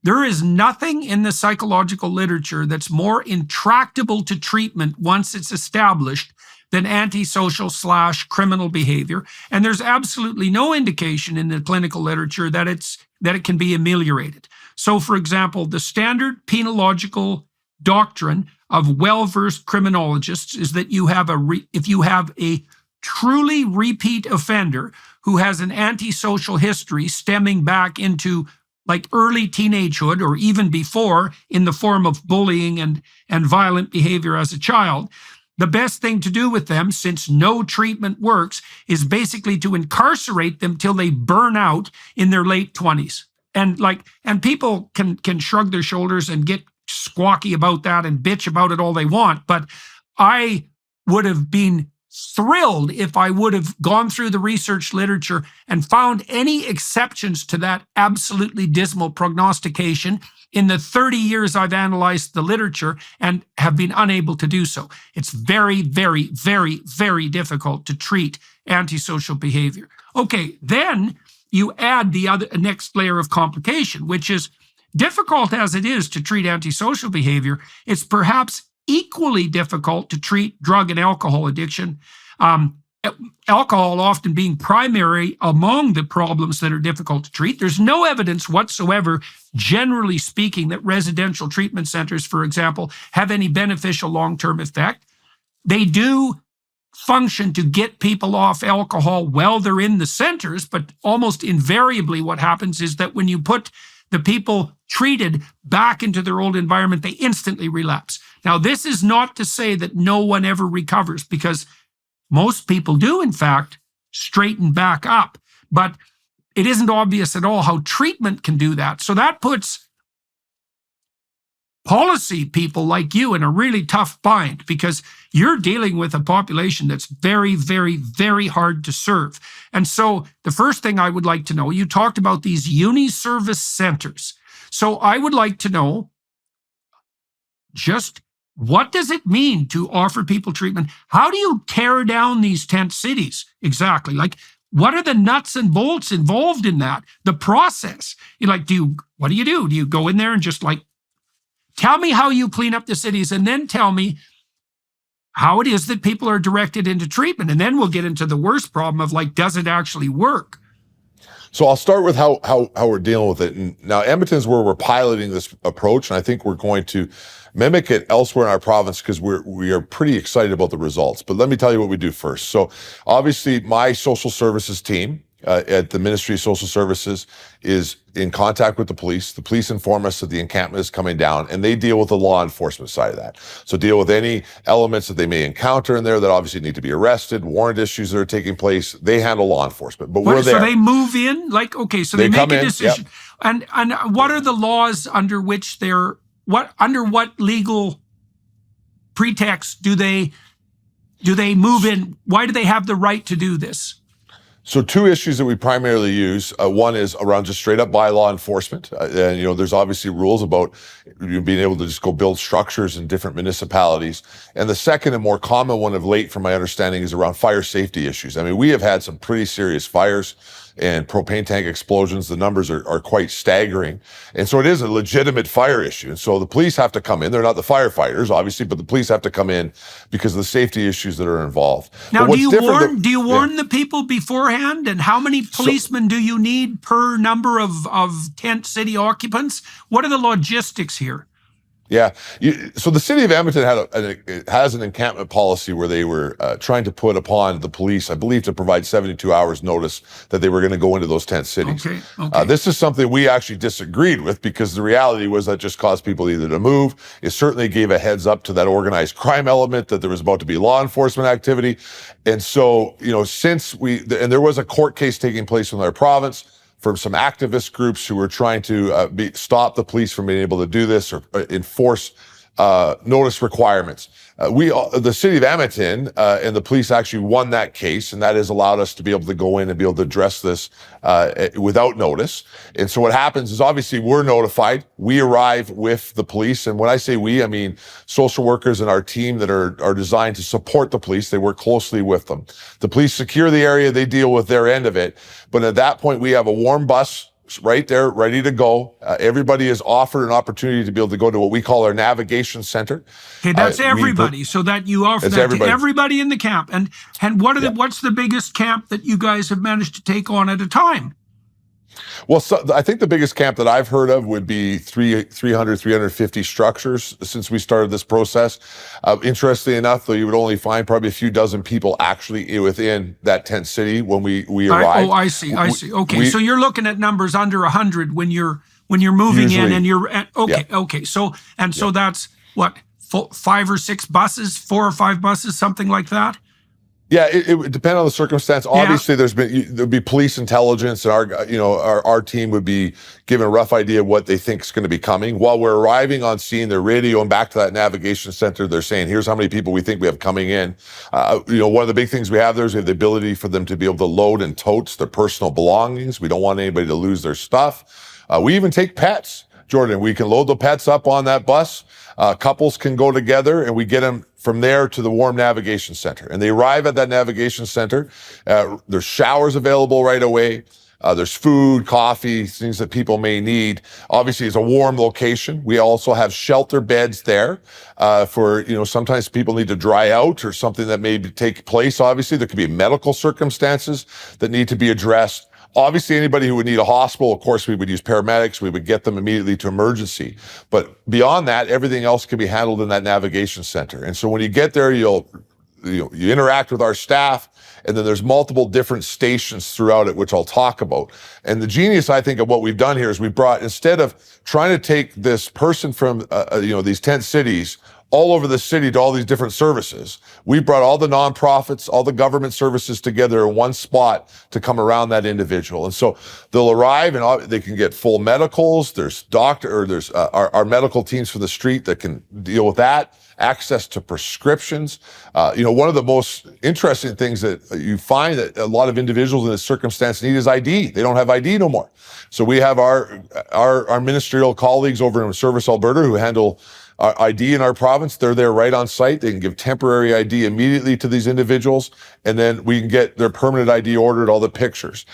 there is nothing in the psychological literature that's more intractable to treatment once it's established than antisocial / criminal behavior. And there's absolutely no indication in the clinical literature that it can be ameliorated. So, for example, the standard penological doctrine of well-versed criminologists is that if you have a truly repeat offender who has an antisocial history stemming back into like early teenagehood or even before in the form of bullying and violent behavior as a child, the best thing to do with them, since no treatment works, is basically to incarcerate them till they burn out in their late 20s. And people can shrug their shoulders and get squawky about that and bitch about it all they want. But I would have been thrilled if I would have gone through the research literature and found any exceptions to that absolutely dismal prognostication in the 30 years I've analyzed the literature and have been unable to do so. It's very, very, very, very difficult to treat antisocial behavior. Okay, then you add the next layer of complication, which is difficult as it is to treat antisocial behavior, it's perhaps equally difficult to treat drug and alcohol addiction. Alcohol often being primary among the problems that are difficult to treat. There's no evidence whatsoever, generally speaking, that residential treatment centers, for example, have any beneficial long-term effect. They do function to get people off alcohol while they're in the centers, but almost invariably what happens is that when you put the people treated back into their old environment, they instantly relapse. Now, this is not to say that no one ever recovers, because most people do, in fact, straighten back up. But it isn't obvious at all how treatment can do that. So that puts policy people like you in a really tough bind, because you're dealing with a population that's very, very, very hard to serve. And so the first thing I would like to know, you talked about these uni-service centers. So I would like to know just what does it mean to offer people treatment? How do you tear down these tent cities exactly? Like, what are the nuts and bolts involved in that? The process. What do you do? Do you go in there and just tell me how you clean up the cities, and then tell me how it is that people are directed into treatment. And then we'll get into the worst problem of, like, does it actually work? So I'll start with how we're dealing with it. And now Edmonton's where we're piloting this approach, and I think we're going to mimic it elsewhere in our province because we are pretty excited about the results. But let me tell you what we do first. So obviously my social services team at the Ministry of Social Services is in contact with the police. The police inform us that the encampment is coming down, and they deal with the law enforcement side of that. So deal with any elements that they may encounter in there that obviously need to be arrested, warrant issues that are taking place. They handle law enforcement, but we're there. So they move in, like, okay, so they make a decision. Yep. And what are the laws under which under what legal pretext do they move in? Why do they have the right to do this? So two issues that we primarily use. One is around just straight up bylaw enforcement. And, there's obviously rules about being able to just go build structures in different municipalities. And the second and more common one of late, from my understanding, is around fire safety issues. I mean, we have had some pretty serious fires and propane tank explosions. The numbers are quite staggering. And so it is a legitimate fire issue. And so the police have to come in. They're not the firefighters, obviously, but the police have to come in because of the safety issues that are involved. Now, do you warn the people beforehand? And how many policemen do you need per number of tent city occupants? What are the logistics here? Yeah. So the city of Edmonton has an encampment policy where they were trying to put upon the police, I believe, to provide 72 hours notice that they were going to go into those tent cities. Okay. This is something we actually disagreed with because the reality was that just caused people either to move. It certainly gave a heads up to that organized crime element that there was about to be law enforcement activity. And so, and there was a court case taking place in our province from some activist groups who were trying to stop the police from being able to do this or enforce notice requirements. The city of Edmonton and the police actually won that case, and that has allowed us to be able to go in and be able to address this without notice. And so what happens is obviously we're notified. We arrive with the police, and when I say we, I mean social workers and our team that are designed to support the police. They work closely with them. The police secure the area. They deal with their end of it. But at that point, we have a warm bus right there, ready to go. Everybody is offered an opportunity to be able to go to what we call our navigation center. Okay, that's everybody. So that you offer that to everybody in the camp. And what's the biggest camp that you guys have managed to take on at a time? Well, I think the biggest camp that I've heard of would be 350 structures since we started this process. Interestingly enough, though, you would only find probably a few dozen people actually within that tent city when we arrived. I see. Okay, so you're looking at numbers under 100 when you're moving usually, in, and you're at, okay. So that's what, 5 or 6 buses, 4 or 5 buses, something like that. Yeah, it would depend on the circumstance. Obviously, there'd be police intelligence, and our team would be given a rough idea of what they think is going to be coming. While we're arriving on scene, they're radioing back to that navigation center. They're saying, "Here's how many people we think we have coming in." One of the big things we have there is we have the ability for them to be able to load and totes their personal belongings. We don't want anybody to lose their stuff. We even take pets, Jordan. We can load the pets up on that bus. Couples can go together, and we get them from there to the warm navigation center. And they arrive at that navigation center. There's showers available right away. There's food, coffee, things that people may need. Obviously, it's a warm location. We also have shelter beds there for, sometimes people need to dry out or something that may take place. Obviously, there could be medical circumstances that need to be addressed. Obviously, anybody who would need a hospital, of course, we would use paramedics. We would get them immediately to emergency. But beyond that, everything else can be handled in that navigation center. And so when you get there, you interact with our staff, and then there's multiple different stations throughout it, which I'll talk about. And the genius, I think, of what we've done here is we brought, instead of trying to take this person from, these tent cities all over the city to all these different services, we brought all the nonprofits, all the government services together in one spot to come around that individual. And so they'll arrive and they can get full medicals. There's our medical teams for the street that can deal with that. Access to prescriptions. One of the most interesting things that you find that a lot of individuals in this circumstance need is ID. They don't have ID no more. So we have our ministerial colleagues over in Service Alberta who handle our ID in our province. They're there right on site. They can give temporary ID immediately to these individuals, and then we can get their permanent ID ordered, all the pictures.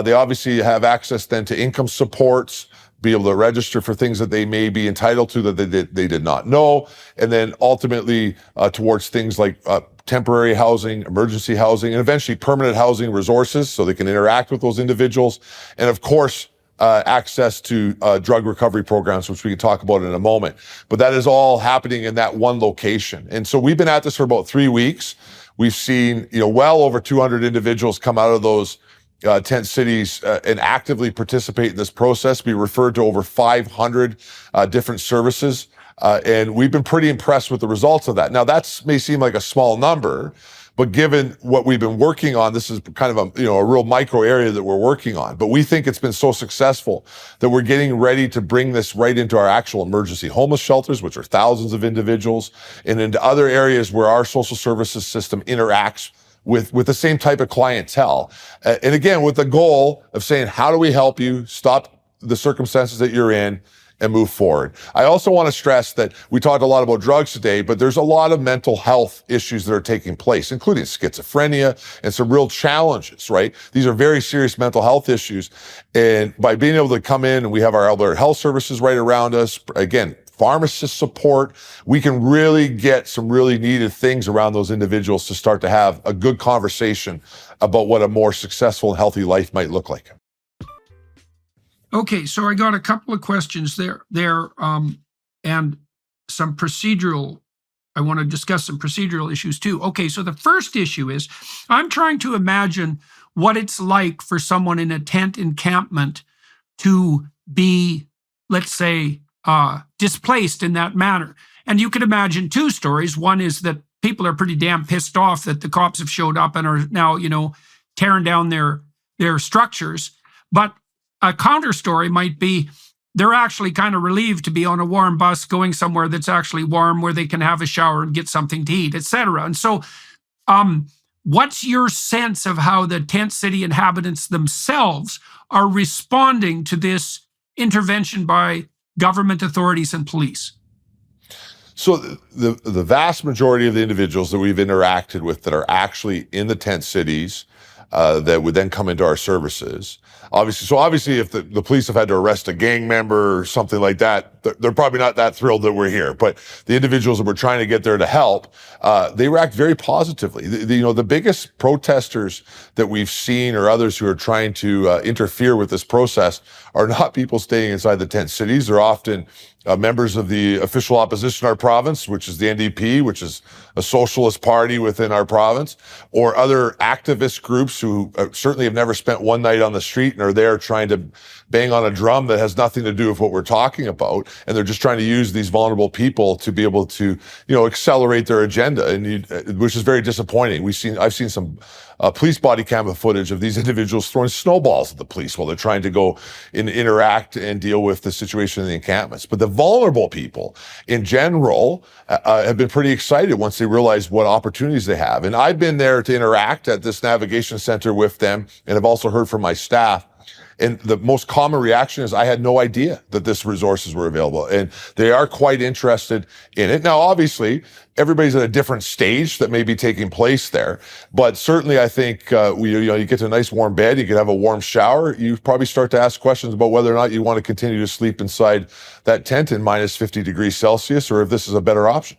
They obviously have access then to income supports, be able to register for things that they may be entitled to that they did not know, and then ultimately towards things like temporary housing, emergency housing, and eventually permanent housing resources so they can interact with those individuals. And of course, access to drug recovery programs, which we can talk about in a moment. But that is all happening in that one location. And so we've been at this for about 3 weeks. We've seen, well over 200 individuals come out of those tent cities and actively participate in this process. We referred to over 500 different services. And we've been pretty impressed with the results of that. Now, that may seem like a small number, but given what we've been working on, this is kind of a real micro area that we're working on. But we think it's been so successful that we're getting ready to bring this right into our actual emergency homeless shelters, which are thousands of individuals, and into other areas where our social services system interacts with the same type of clientele. And again, with the goal of saying, how do we help you stop the circumstances that you're in and move forward? I also want to stress that we talked a lot about drugs today, but there's a lot of mental health issues that are taking place, including schizophrenia and some real challenges, right? These are very serious mental health issues. And by being able to come in, and we have our Alberta Health Services right around us, again, pharmacist support, we can really get some really needed things around those individuals to start to have a good conversation about what a more successful and healthy life might look like. Okay, so I got a couple of questions there, and some procedural. I want to discuss some procedural issues too. Okay, so the first issue is I'm trying to imagine what it's like for someone in a tent encampment to be, let's say, displaced in that manner. And you can imagine two stories. One is that people are pretty damn pissed off that the cops have showed up and are now, tearing down their structures. But a counter story might be they're actually kind of relieved to be on a warm bus going somewhere that's actually warm, where they can have a shower and get something to eat, etc. And so what's your sense of how the tent city inhabitants themselves are responding to this intervention by government authorities and police? So the vast majority of the individuals that we've interacted with that are actually in the tent cities that would then come into our services. Obviously, if the police have had to arrest a gang member or something like that, they're probably not that thrilled that we're here. But the individuals that we're trying to get there to help, they react very positively. The biggest protesters that we've seen, or others who are trying to interfere with this process, are not people staying inside the tent cities. They're often members of the official opposition in our province, which is the NDP, which is a socialist party within our province, or other activist groups who certainly have never spent one night on the street and are there trying to bang on a drum that has nothing to do with what we're talking about. And they're just trying to use these vulnerable people to be able to, accelerate their agenda, which is very disappointing. I've seen some police body camera footage of these individuals throwing snowballs at the police while they're trying to go and interact and deal with the situation in the encampments. But the vulnerable people in general have been pretty excited once they realize what opportunities they have. And I've been there to interact at this navigation center with them, and I've also heard from my staff. And the most common reaction is, I had no idea that this resources were available. And they are quite interested in it. Now, obviously, everybody's at a different stage that may be taking place there. But certainly, I think you get to a nice warm bed, you can have a warm shower. You probably start to ask questions about whether or not you want to continue to sleep inside that tent in minus 50 degrees Celsius, or if this is a better option.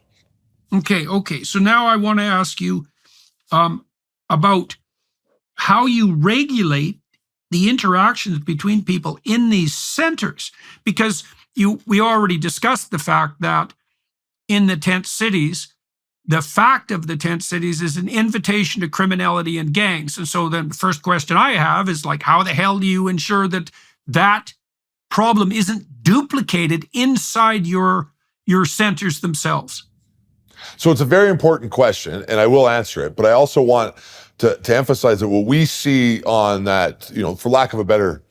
Okay. So now I want to ask you about how you regulate the interactions between people in these centers, because we already discussed the fact that in the tent cities, the fact of the tent cities is an invitation to criminality and gangs. And so then the first question I have is, like, how the hell do you ensure that that problem isn't duplicated inside your centers themselves? So it's a very important question, and I will answer it, but I also want to emphasize that what we see on that, for lack of a better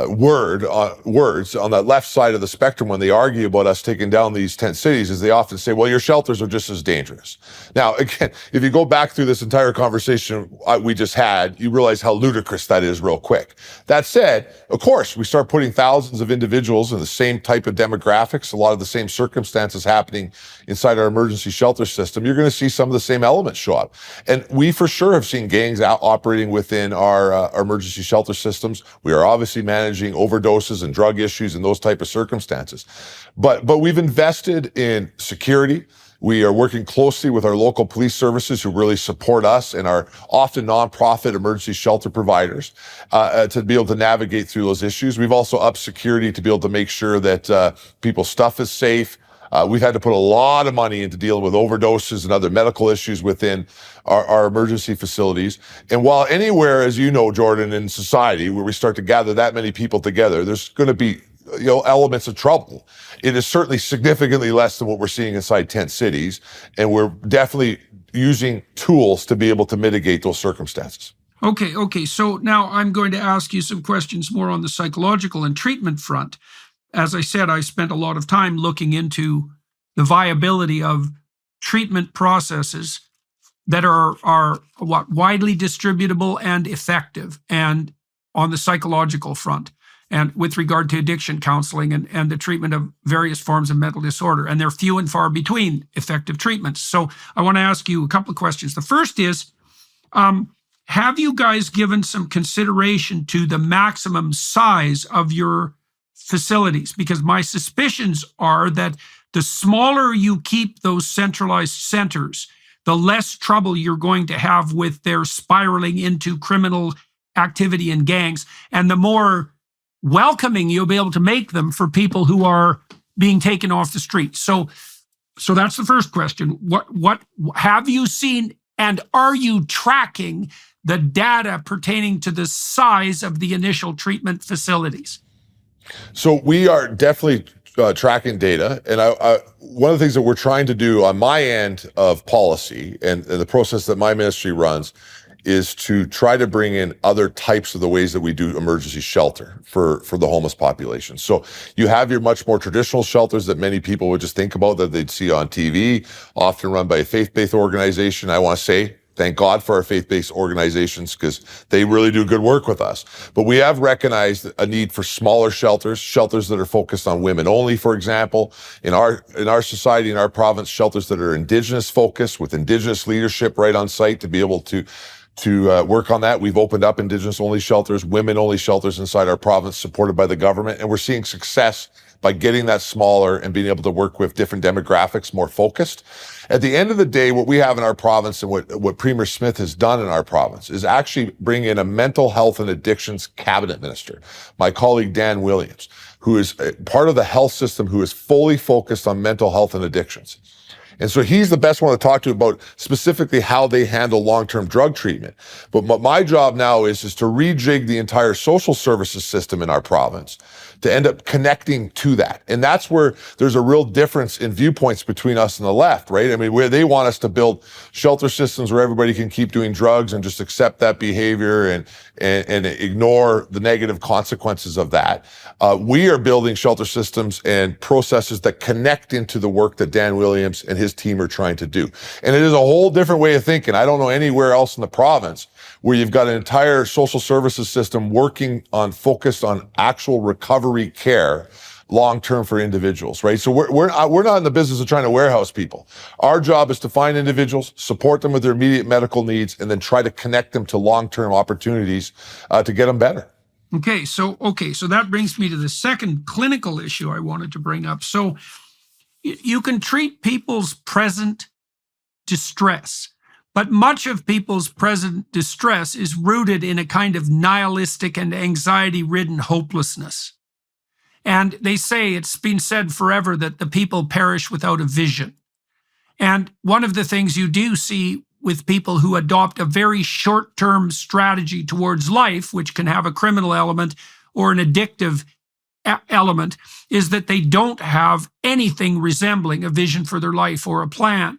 words on that left side of the spectrum when they argue about us taking down these tent cities, is they often say, well, your shelters are just as dangerous. Now, again, if you go back through this entire conversation we just had, you realize how ludicrous that is real quick. That said, of course, we start putting thousands of individuals in the same type of demographics, a lot of the same circumstances happening inside our emergency shelter system. You're going to see some of the same elements show up. And we for sure have seen gangs operating within our emergency shelter systems. We are obviously policy managing overdoses and drug issues and those type of circumstances. But we've invested in security. We are working closely with our local police services who really support us and our often nonprofit emergency shelter providers to be able to navigate through those issues. We've also upped security to be able to make sure that people's stuff is safe. We've had to put a lot of money into dealing with overdoses and other medical issues within our emergency facilities. And while anywhere, as you know, Jordan, in society where we start to gather that many people together, there's going to be elements of trouble. It is certainly significantly less than what we're seeing inside tent cities, and we're definitely using tools to be able to mitigate those circumstances. Okay. So now I'm going to ask you some questions more on the psychological and treatment front. As I said, I spent a lot of time looking into the viability of treatment processes that are widely distributable and effective, and on the psychological front, and with regard to addiction counseling and the treatment of various forms of mental disorder. And they're few and far between effective treatments. So I want to ask you a couple of questions. The first is, have you guys given some consideration to the maximum size of your facilities? Because my suspicions are that the smaller you keep those centralized centers, the less trouble you're going to have with their spiraling into criminal activity and gangs, and the more welcoming you'll be able to make them for people who are being taken off the street. So that's the first question. What have you seen, and are you tracking the data pertaining to the size of the initial treatment facilities? So we are definitely tracking data. And one of the things that we're trying to do on my end of policy and the process that my ministry runs is to try to bring in other types of the ways that we do emergency shelter for the homeless population. So you have your much more traditional shelters that many people would just think about that they'd see on TV, often run by a faith-based organization. I want to say, thank God for our faith-based organizations because they really do good work with us. But we have recognized a need for smaller shelters that are focused on women only, for example. In our society, in our province, shelters that are Indigenous focused with Indigenous leadership right on site to be able to work on that. We've opened up Indigenous-only shelters, women-only shelters inside our province supported by the government, and we're seeing success by getting that smaller and being able to work with different demographics more focused. At the end of the day, what we have in our province and what Premier Smith has done in our province is actually bring in a mental health and addictions cabinet minister, my colleague Dan Williams, who is part of the health system who is fully focused on mental health and addictions. And so he's the best one to talk to about specifically how they handle long-term drug treatment. But my job now is to rejig the entire social services system in our province to end up connecting to that. And that's where there's a real difference in viewpoints between us and the left, right? I mean, where they want us to build shelter systems where everybody can keep doing drugs and just accept that behavior and ignore the negative consequences of that. We are building shelter systems and processes that connect into the work that Dan Williams and his team are trying to do. And it is a whole different way of thinking. I don't know anywhere else in the province where you've got an entire social services system focused on actual recovery care long-term for individuals, right? So we're not in the business of trying to warehouse people. Our job is to find individuals, support them with their immediate medical needs, and then try to connect them to long-term opportunities to get them better. Okay, so that brings me to the second clinical issue I wanted to bring up. So you can treat people's present distress, but much of people's present distress is rooted in a kind of nihilistic and anxiety-ridden hopelessness. And they say, it's been said forever, that the people perish without a vision. And one of the things you do see with people who adopt a very short-term strategy towards life, which can have a criminal element or an addictive element, is that they don't have anything resembling a vision for their life or a plan.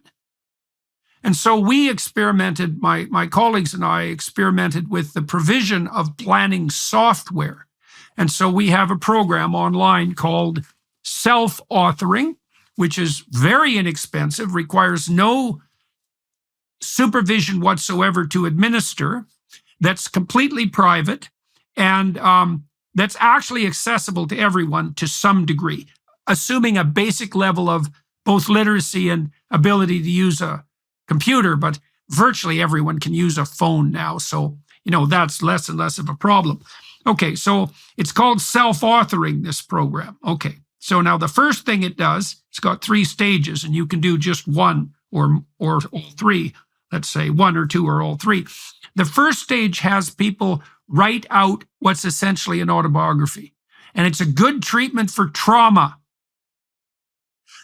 And so we experimented, my colleagues and I experimented with the provision of planning software. And so we have a program online called Self-Authoring, which is very inexpensive, requires no supervision whatsoever to administer, that's completely private, and that's actually accessible to everyone to some degree, assuming a basic level of both literacy and ability to use a computer, but virtually everyone can use a phone now. So, that's less and less of a problem. Okay, so it's called self-authoring, this program. Okay, so now the first thing it does, it's got 3 stages, and you can do just one or all 3. Let's say 1 or 2 or all 3. The first stage has people write out what's essentially an autobiography, and it's a good treatment for trauma.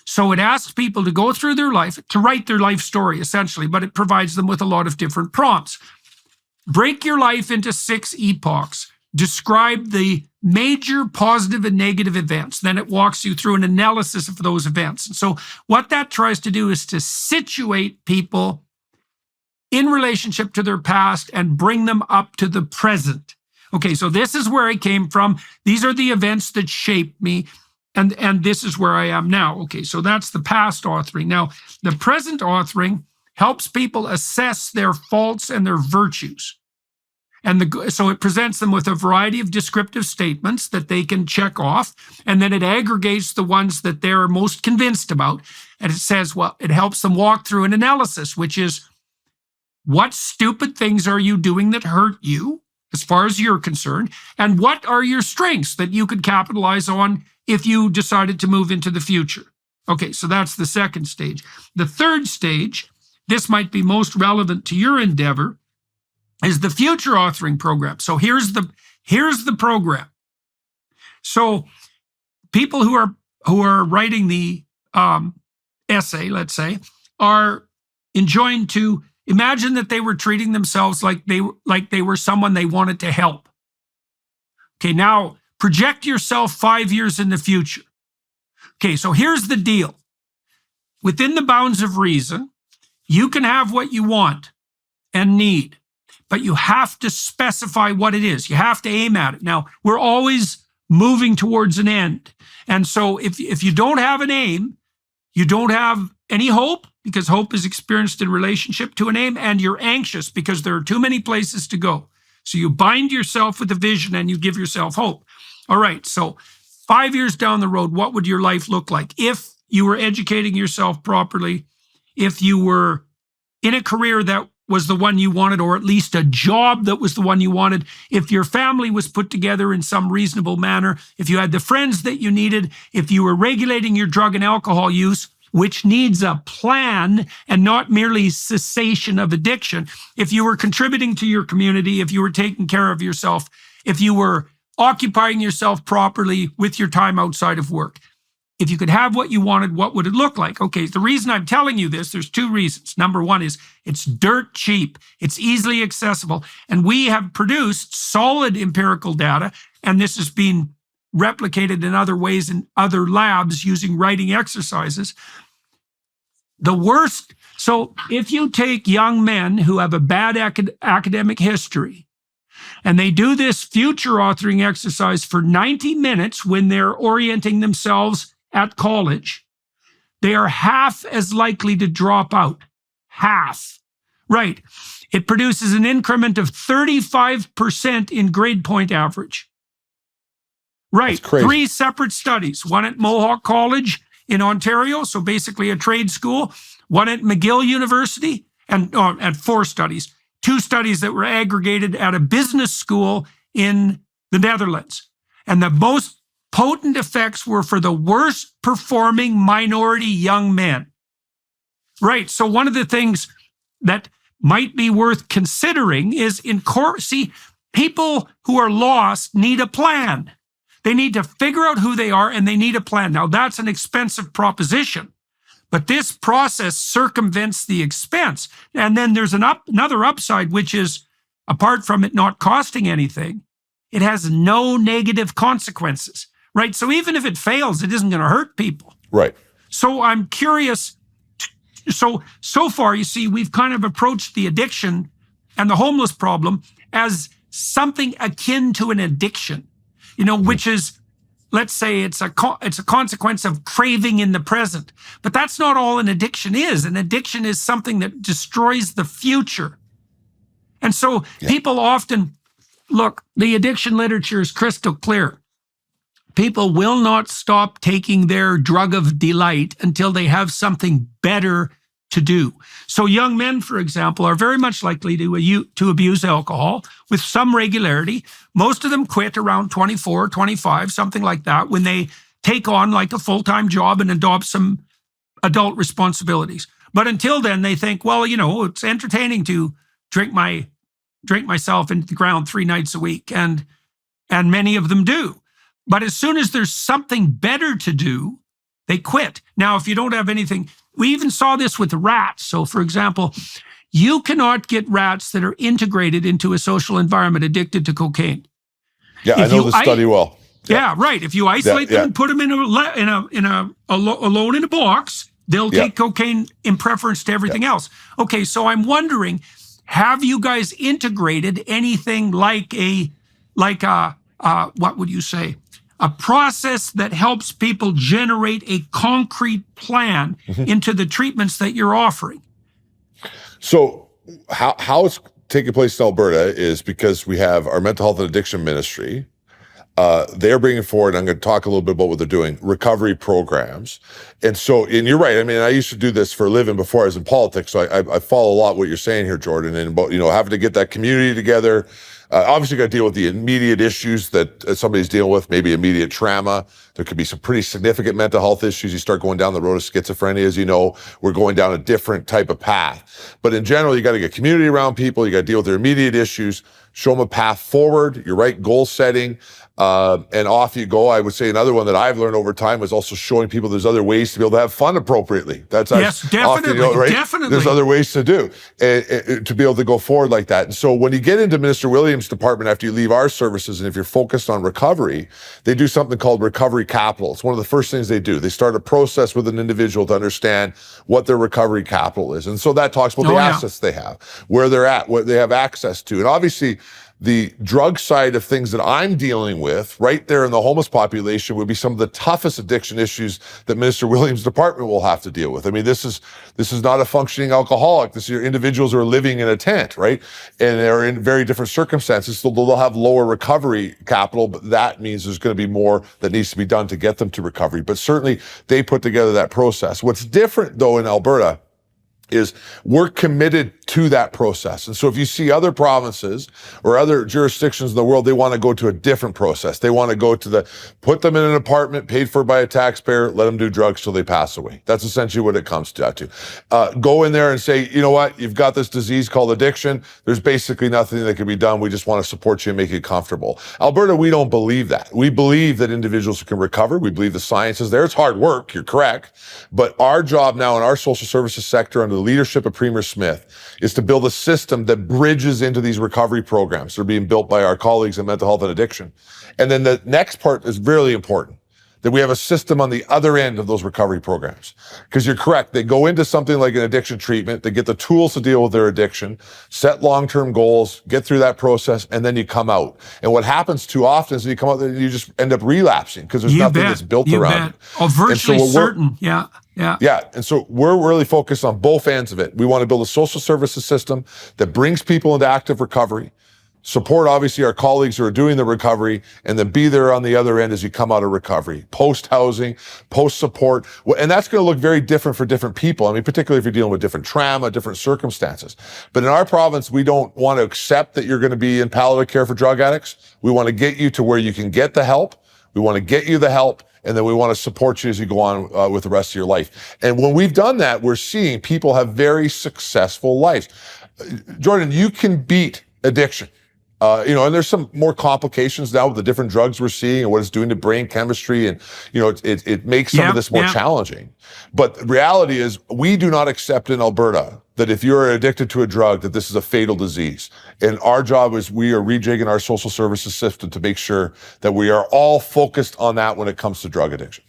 So it asks people to go through their life, to write their life story, essentially, but it provides them with a lot of different prompts. Break your life into 6 epochs. Describe the major positive and negative events. Then it walks you through an analysis of those events. And so what that tries to do is to situate people in relationship to their past and bring them up to the present. Okay, so this is where I came from. These are the events that shaped me. And this is where I am now. Okay, so that's the past authoring. Now, the present authoring helps people assess their faults and their virtues. And so it presents them with a variety of descriptive statements that they can check off. And then it aggregates the ones that they're most convinced about. And it says, well, it helps them walk through an analysis, which is, what stupid things are you doing that hurt you, as far as you're concerned? And what are your strengths that you could capitalize on if you decided to move into the future? Okay, so that's the second stage. The third stage, this might be most relevant to your endeavor, is the future authoring program. So here's the program. So people who are writing the essay, let's say, are enjoined to imagine that they were treating themselves like they were someone they wanted to help. Okay, now project yourself 5 years in the future. Okay, so here's the deal. Within the bounds of reason, you can have what you want and need, but you have to specify what it is. You have to aim at it. Now, we're always moving towards an end. And so if you don't have an aim, you don't have any hope, because hope is experienced in relationship to an aim, and you're anxious because there are too many places to go. So you bind yourself with a vision and you give yourself hope. All right, so 5 years down the road, what would your life look like if you were educating yourself properly, if you were in a career that was the one you wanted, or at least a job that was the one you wanted, if your family was put together in some reasonable manner, if you had the friends that you needed, if you were regulating your drug and alcohol use, which needs a plan and not merely cessation of addiction, if you were contributing to your community, if you were taking care of yourself, if you were occupying yourself properly with your time outside of work. If you could have what you wanted, what would it look like? Okay, the reason I'm telling you this, there's 2 reasons. Number one is it's dirt cheap. It's easily accessible. And we have produced solid empirical data, and this has been replicated in other ways in other labs using writing exercises. The worst, so if you take young men who have a bad academic history, and they do this future authoring exercise for 90 minutes when they're orienting themselves at college, they are half as likely to drop out. Half. Right. It produces an increment of 35% in grade point average. Right. 3 separate studies. One at Mohawk College in Ontario, so basically a trade school. One at McGill University, and 4 studies. 2 studies that were aggregated at a business school in the Netherlands. And the most potent effects were for the worst performing minority young men. Right. So one of the things that might be worth considering is people who are lost need a plan. They need to figure out who they are, and they need a plan. Now, that's an expensive proposition, but this process circumvents the expense. And then there's another upside, which is, apart from it not costing anything, it has no negative consequences, right? So even if it fails, it isn't going to hurt people. Right. So I'm curious. So far, you see, we've kind of approached the addiction and the homeless problem as something akin to an addiction, which is, let's say it's a consequence of craving in the present. But that's not all an addiction is. An addiction is something that destroys the future. And so people often, look, the addiction literature is crystal clear. People will not stop taking their drug of delight until they have something better to do. So young men, for example, are very much likely to abuse alcohol with some regularity. Most of them quit around 24, 25, something like that, when they take on like a full-time job and adopt some adult responsibilities. But until then, they think, well, it's entertaining to drink myself into the ground 3 nights a week, and many of them do. But as soon as there's something better to do, they quit. Now, if you don't have anything, we even saw this with rats. So, for example, you cannot get rats that are integrated into a social environment addicted to cocaine. Yeah, I know the study well. Yeah, right. If you isolate them and put them alone in a box, they'll take cocaine in preference to everything else. Okay, so I'm wondering, have you guys integrated anything like what would you say? A process that helps people generate a concrete plan into the treatments that you're offering? So how it's taking place in Alberta is because we have our mental health and addiction ministry. They're bringing forward, I'm going to talk a little bit about what they're doing, recovery programs. And you're right. I mean, I used to do this for a living before I was in politics. So I follow a lot what you're saying here, Jordan, and about, having to get that community together. Obviously, got to deal with the immediate issues that somebody's dealing with, maybe immediate trauma. There could be some pretty significant mental health issues. You start going down the road of schizophrenia, as you know, we're going down a different type of path. But in general, you got to get community around people. You got to deal with their immediate issues, show them a path forward. You're right, goal setting. And off you go. I would say another one that I've learned over time is also showing people there's other ways to be able to have fun appropriately. That's definitely, often, right? Definitely. There's other ways to do to be able to go forward like that. And so when you get into Minister Williams' department after you leave our services, and if you're focused on recovery, they do something called recovery capital. It's one of the first things they do. They start a process with an individual to understand what their recovery capital is. And so that talks about the assets they have, where they're at, what they have access to. And obviously, the drug side of things that I'm dealing with right there in the homeless population would be some of the toughest addiction issues that Minister Williams' department will have to deal with. I mean, this is not a functioning alcoholic. This is individuals who are living in a tent, right? And they're in very different circumstances. So they'll have lower recovery capital, but that means there's going to be more that needs to be done to get them to recovery. But certainly they put together that process. What's different though in Alberta is we're committed to that process. And so if you see other provinces or other jurisdictions in the world, they want to go to a different process. They want to go to put them in an apartment paid for by a taxpayer, let them do drugs till they pass away. That's essentially what it comes to. Go in there and say, you know what, you've got this disease called addiction. There's basically nothing that can be done. We just want to support you and make you comfortable. Alberta, we don't believe that. We believe that individuals can recover. We believe the science is there. It's hard work. You're correct. But our job now in our social services sector under the leadership of Premier Smith is to build a system that bridges into these recovery programs that are being built by our colleagues in mental health and addiction. And then the next part is really important, that we have a system on the other end of those recovery programs. Because you're correct, they go into something like an addiction treatment, they get the tools to deal with their addiction, set long-term goals, get through that process, and then you come out. And what happens too often is you come out and you just end up relapsing because there's nothing that's built around it. Oh, virtually certain. Yeah. And so we're really focused on both ends of it. We want to build a social services system that brings people into active recovery, support obviously our colleagues who are doing the recovery, and then be there on the other end as you come out of recovery, post-housing, post-support. And that's going to look very different for different people. I mean, particularly if you're dealing with different trauma, different circumstances. But in our province, we don't want to accept that you're going to be in palliative care for drug addicts. We want to get you to where you can get the help. We want to get you the help. And then we want to support you as you go on with the rest of your life. And when we've done that, we're seeing people have very successful lives. Jordan, you can beat addiction. And there's some more complications now with the different drugs we're seeing and what it's doing to brain chemistry. And, it makes some of this more challenging. But the reality is we do not accept in Alberta that if you're addicted to a drug, that this is a fatal disease. And our job is we are rejigging our social services system to make sure that we are all focused on that when it comes to drug addiction.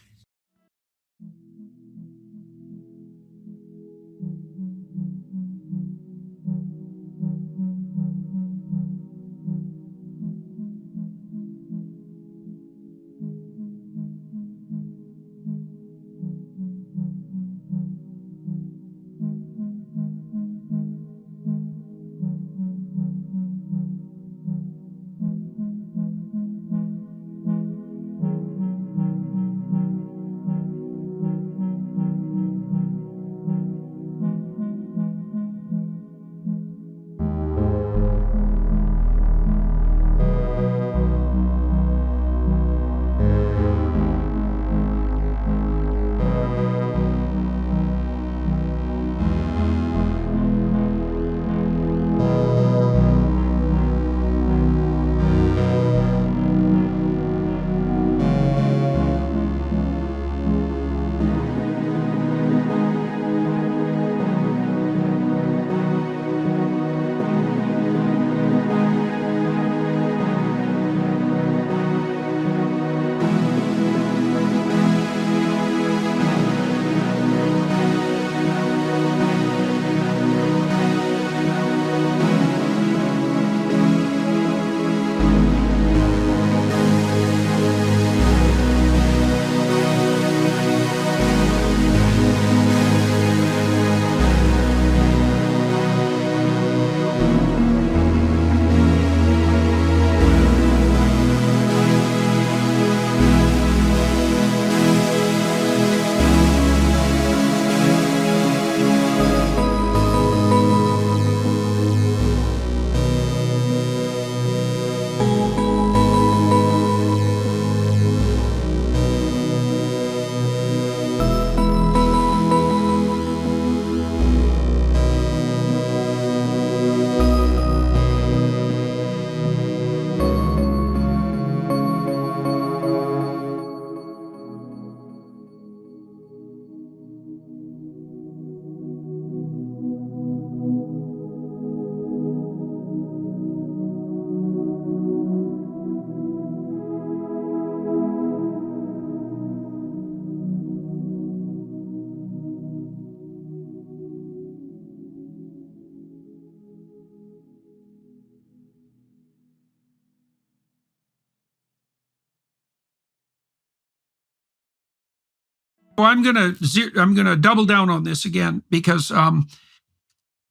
I'm gonna double down on this again because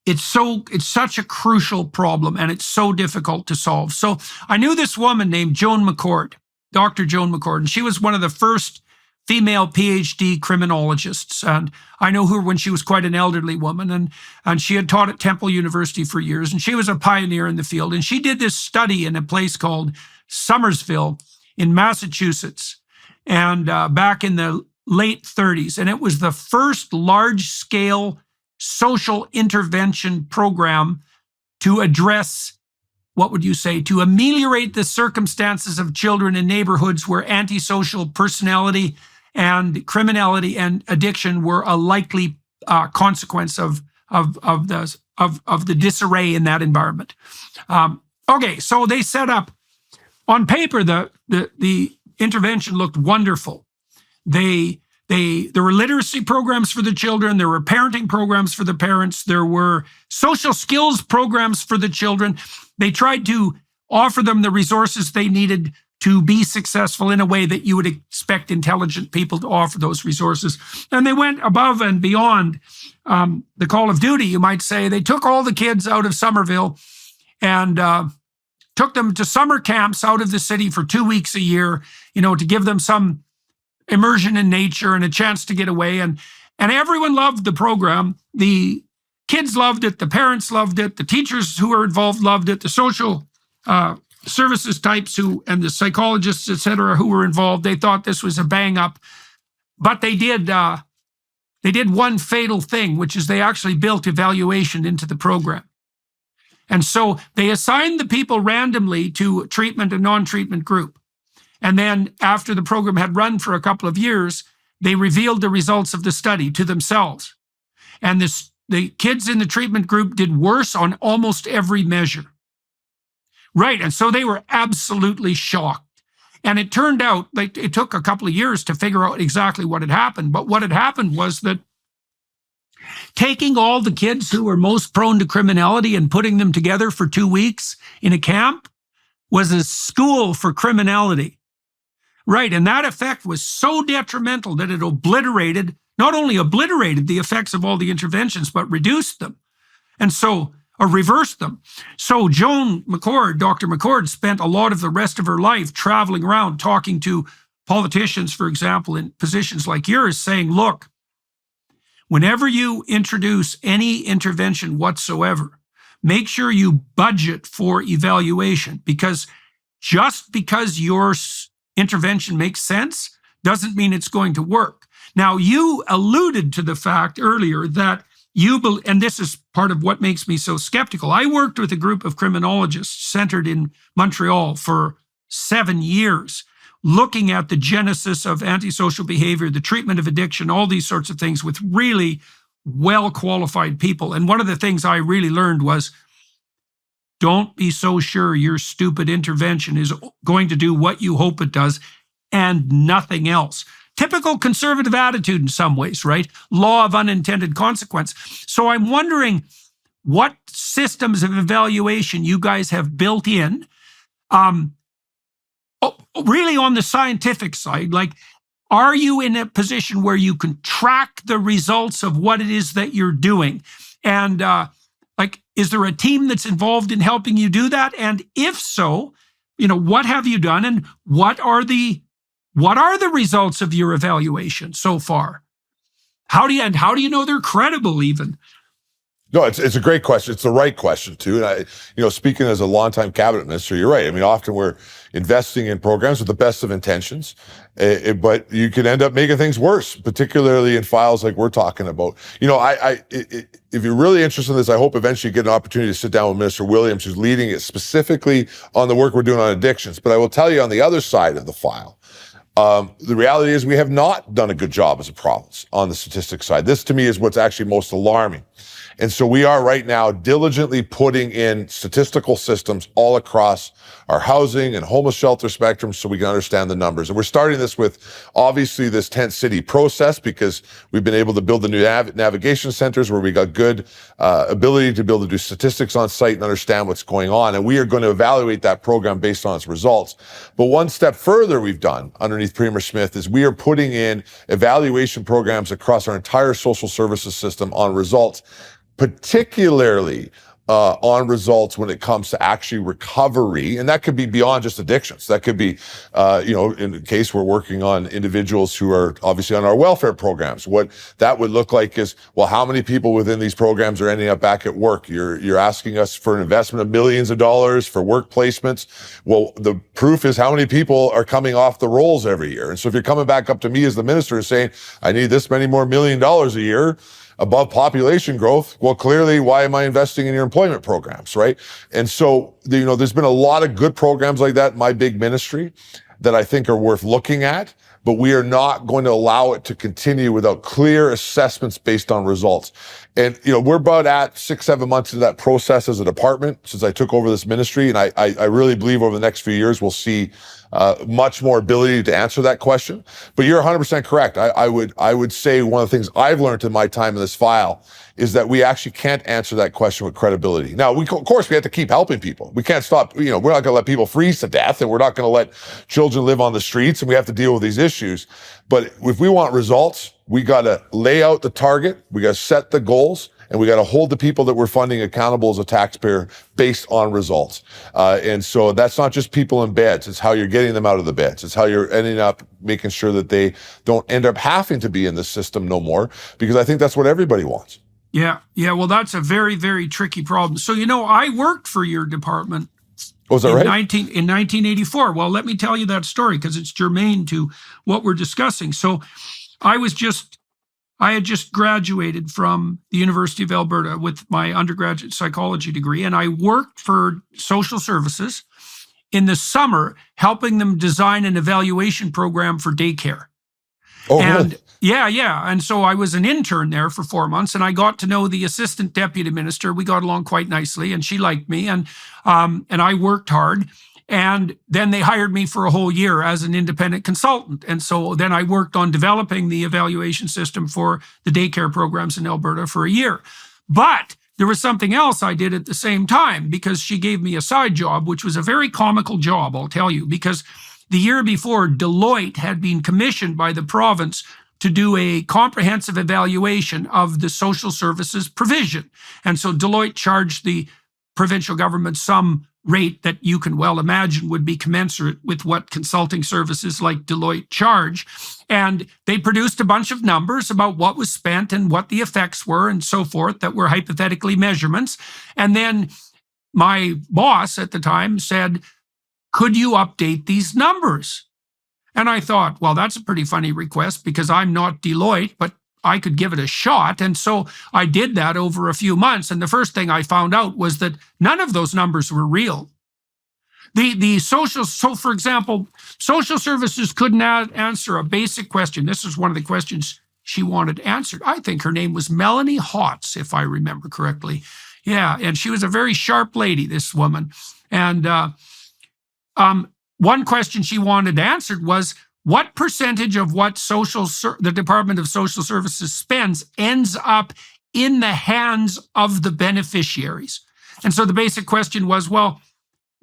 it's such a crucial problem and it's so difficult to solve. So I knew this woman named Joan McCord, Dr. Joan McCord, and she was one of the first female PhD criminologists. And I know her when she was quite an elderly woman, and she had taught at Temple University for years, and she was a pioneer in the field. And she did this study in a place called Somersville in Massachusetts, and back in the late 30s. And it was the first large-scale social intervention program to address, what would you say, to ameliorate the circumstances of children in neighborhoods where antisocial personality and criminality and addiction were a likely consequence of the disarray in that environment. Okay, so they set up, on paper, the intervention looked wonderful. There were literacy programs for the children. There were parenting programs for the parents. There were social skills programs for the children. They tried to offer them the resources they needed to be successful in a way that you would expect intelligent people to offer those resources. And they went above and beyond the call of duty, you might say. They took all the kids out of Somerville and took them to summer camps out of the city for 2 weeks a year, to give them some immersion in nature and a chance to get away. And everyone loved the program. The kids loved it. The parents loved it. The teachers who were involved loved it. The social services types and the psychologists, et cetera, who were involved, they thought this was a bang up. But they did one fatal thing, which is they actually built evaluation into the program. And so they assigned the people randomly to treatment and non-treatment group. And then after the program had run for a couple of years, they revealed the results of the study to themselves. And the kids in the treatment group did worse on almost every measure. Right, and so they were absolutely shocked. And it turned out, like, it took a couple of years to figure out exactly what had happened. But what had happened was that taking all the kids who were most prone to criminality and putting them together for 2 weeks in a camp was a school for criminality. Right, and that effect was so detrimental that it not only obliterated the effects of all the interventions, but reduced them. And so, or reversed them. So Joan McCord, Dr. McCord, spent a lot of the rest of her life traveling around talking to politicians, for example, in positions like yours, saying, look, whenever you introduce any intervention whatsoever, make sure you budget for evaluation, because just because your intervention makes sense doesn't mean it's going to work. Now, you alluded to the fact earlier that and this is part of what makes me so skeptical. I worked with a group of criminologists centered in Montreal for 7 years, looking at the genesis of antisocial behavior, the treatment of addiction, all these sorts of things with really well-qualified people. And one of the things I really learned was, don't be so sure your stupid intervention is going to do what you hope it does and nothing else. Typical conservative attitude in some ways, right? Law of unintended consequence. So I'm wondering what systems of evaluation you guys have built in, really on the scientific side. Like, are you in a position where you can track the results of what it is that you're doing? And is there a team that's involved in helping you do that? And if so, what have you done, and what are the results of your evaluation so far? How do you know they're credible even? No, it's a great question. It's the right question too. And speaking as a longtime cabinet minister, you're right. I mean, often we're investing in programs with the best of intentions, but you can end up making things worse, particularly in files like we're talking about. If you're really interested in this, I hope eventually you get an opportunity to sit down with Minister Williams, who's leading it specifically on the work we're doing on addictions. But I will tell you, on the other side of the file, the reality is we have not done a good job as a province on the statistics side. This, to me, is what's actually most alarming. And so we are right now diligently putting in statistical systems all across our housing and homeless shelter spectrum so we can understand the numbers. And we're starting this with, obviously, this tent city process, because we've been able to build the new navigation centers where we got good ability to be able to do statistics on site and understand what's going on. And we are going to evaluate that program based on its results. But one step further we've done underneath underneath Premier Smith is we are putting in evaluation programs across our entire social services system on results, particularly on results when it comes to actually recovery. And that could be beyond just addictions. That could be, in the case we're working on individuals who are obviously on our welfare programs. What that would look like is, well, how many people within these programs are ending up back at work? You're asking us for an investment of millions of dollars for work placements. Well, the proof is how many people are coming off the rolls every year. And so if you're coming back up to me as the minister and saying, I need this many more $1 million a year, above population growth, well, clearly, why am I investing in your employment programs, right? And so, there's been a lot of good programs like that in my big ministry that I think are worth looking at, but we are not going to allow it to continue without clear assessments based on results. And, we're about at 6-7 months into that process as a department since I took over this ministry. And I really believe over the next few years, we'll see much more ability to answer that question. But you're 100% correct. I would say one of the things I've learned in my time in this file is that we actually can't answer that question with credibility. Now, of course, we have to keep helping people. We can't stop, we're not going to let people freeze to death, and we're not going to let children live on the streets, and we have to deal with these issues. But if we want results, we got to lay out the target, we got to set the goals, and we got to hold the people that we're funding accountable as a taxpayer based on results. And so that's not just people in beds. It's how you're getting them out of the beds. It's how you're ending up making sure that they don't end up having to be in the system no more, because I think that's what everybody wants. Yeah. Well, that's a very, very tricky problem. So, I worked for your department. Was that right? In 1984. Well, let me tell you that story because it's germane to what we're discussing. So I had just graduated from the University of Alberta with my undergraduate psychology degree, and I worked for social services in the summer, helping them design an evaluation program for daycare. Oh, and really? Yeah. And so I was an intern there for 4 months, and I got to know the assistant deputy minister. We got along quite nicely, and she liked me, and I worked hard. And then they hired me for a whole year as an independent consultant. And so then I worked on developing the evaluation system for the daycare programs in Alberta for a year. But there was something else I did at the same time, because she gave me a side job, which was a very comical job, I'll tell you, because the year before, Deloitte had been commissioned by the province to do a comprehensive evaluation of the social services provision. And so Deloitte charged the provincial government some rate that you can well imagine would be commensurate with what consulting services like Deloitte charge. And they produced a bunch of numbers about what was spent and what the effects were and so forth that were hypothetically measurements. And then my boss at the time said, could you update these numbers? And I thought, well, that's a pretty funny request because I'm not Deloitte, but I could give it a shot. And so I did that over a few months. And the first thing I found out was that none of those numbers were real. So for example, social services couldn't answer a basic question. This is one of the questions she wanted answered. I think her name was Melanie Hotz, if I remember correctly. Yeah, and she was a very sharp lady, this woman. And one question she wanted answered was, what percentage of what the Department of Social Services spends ends up in the hands of the beneficiaries? And so the basic question was, well,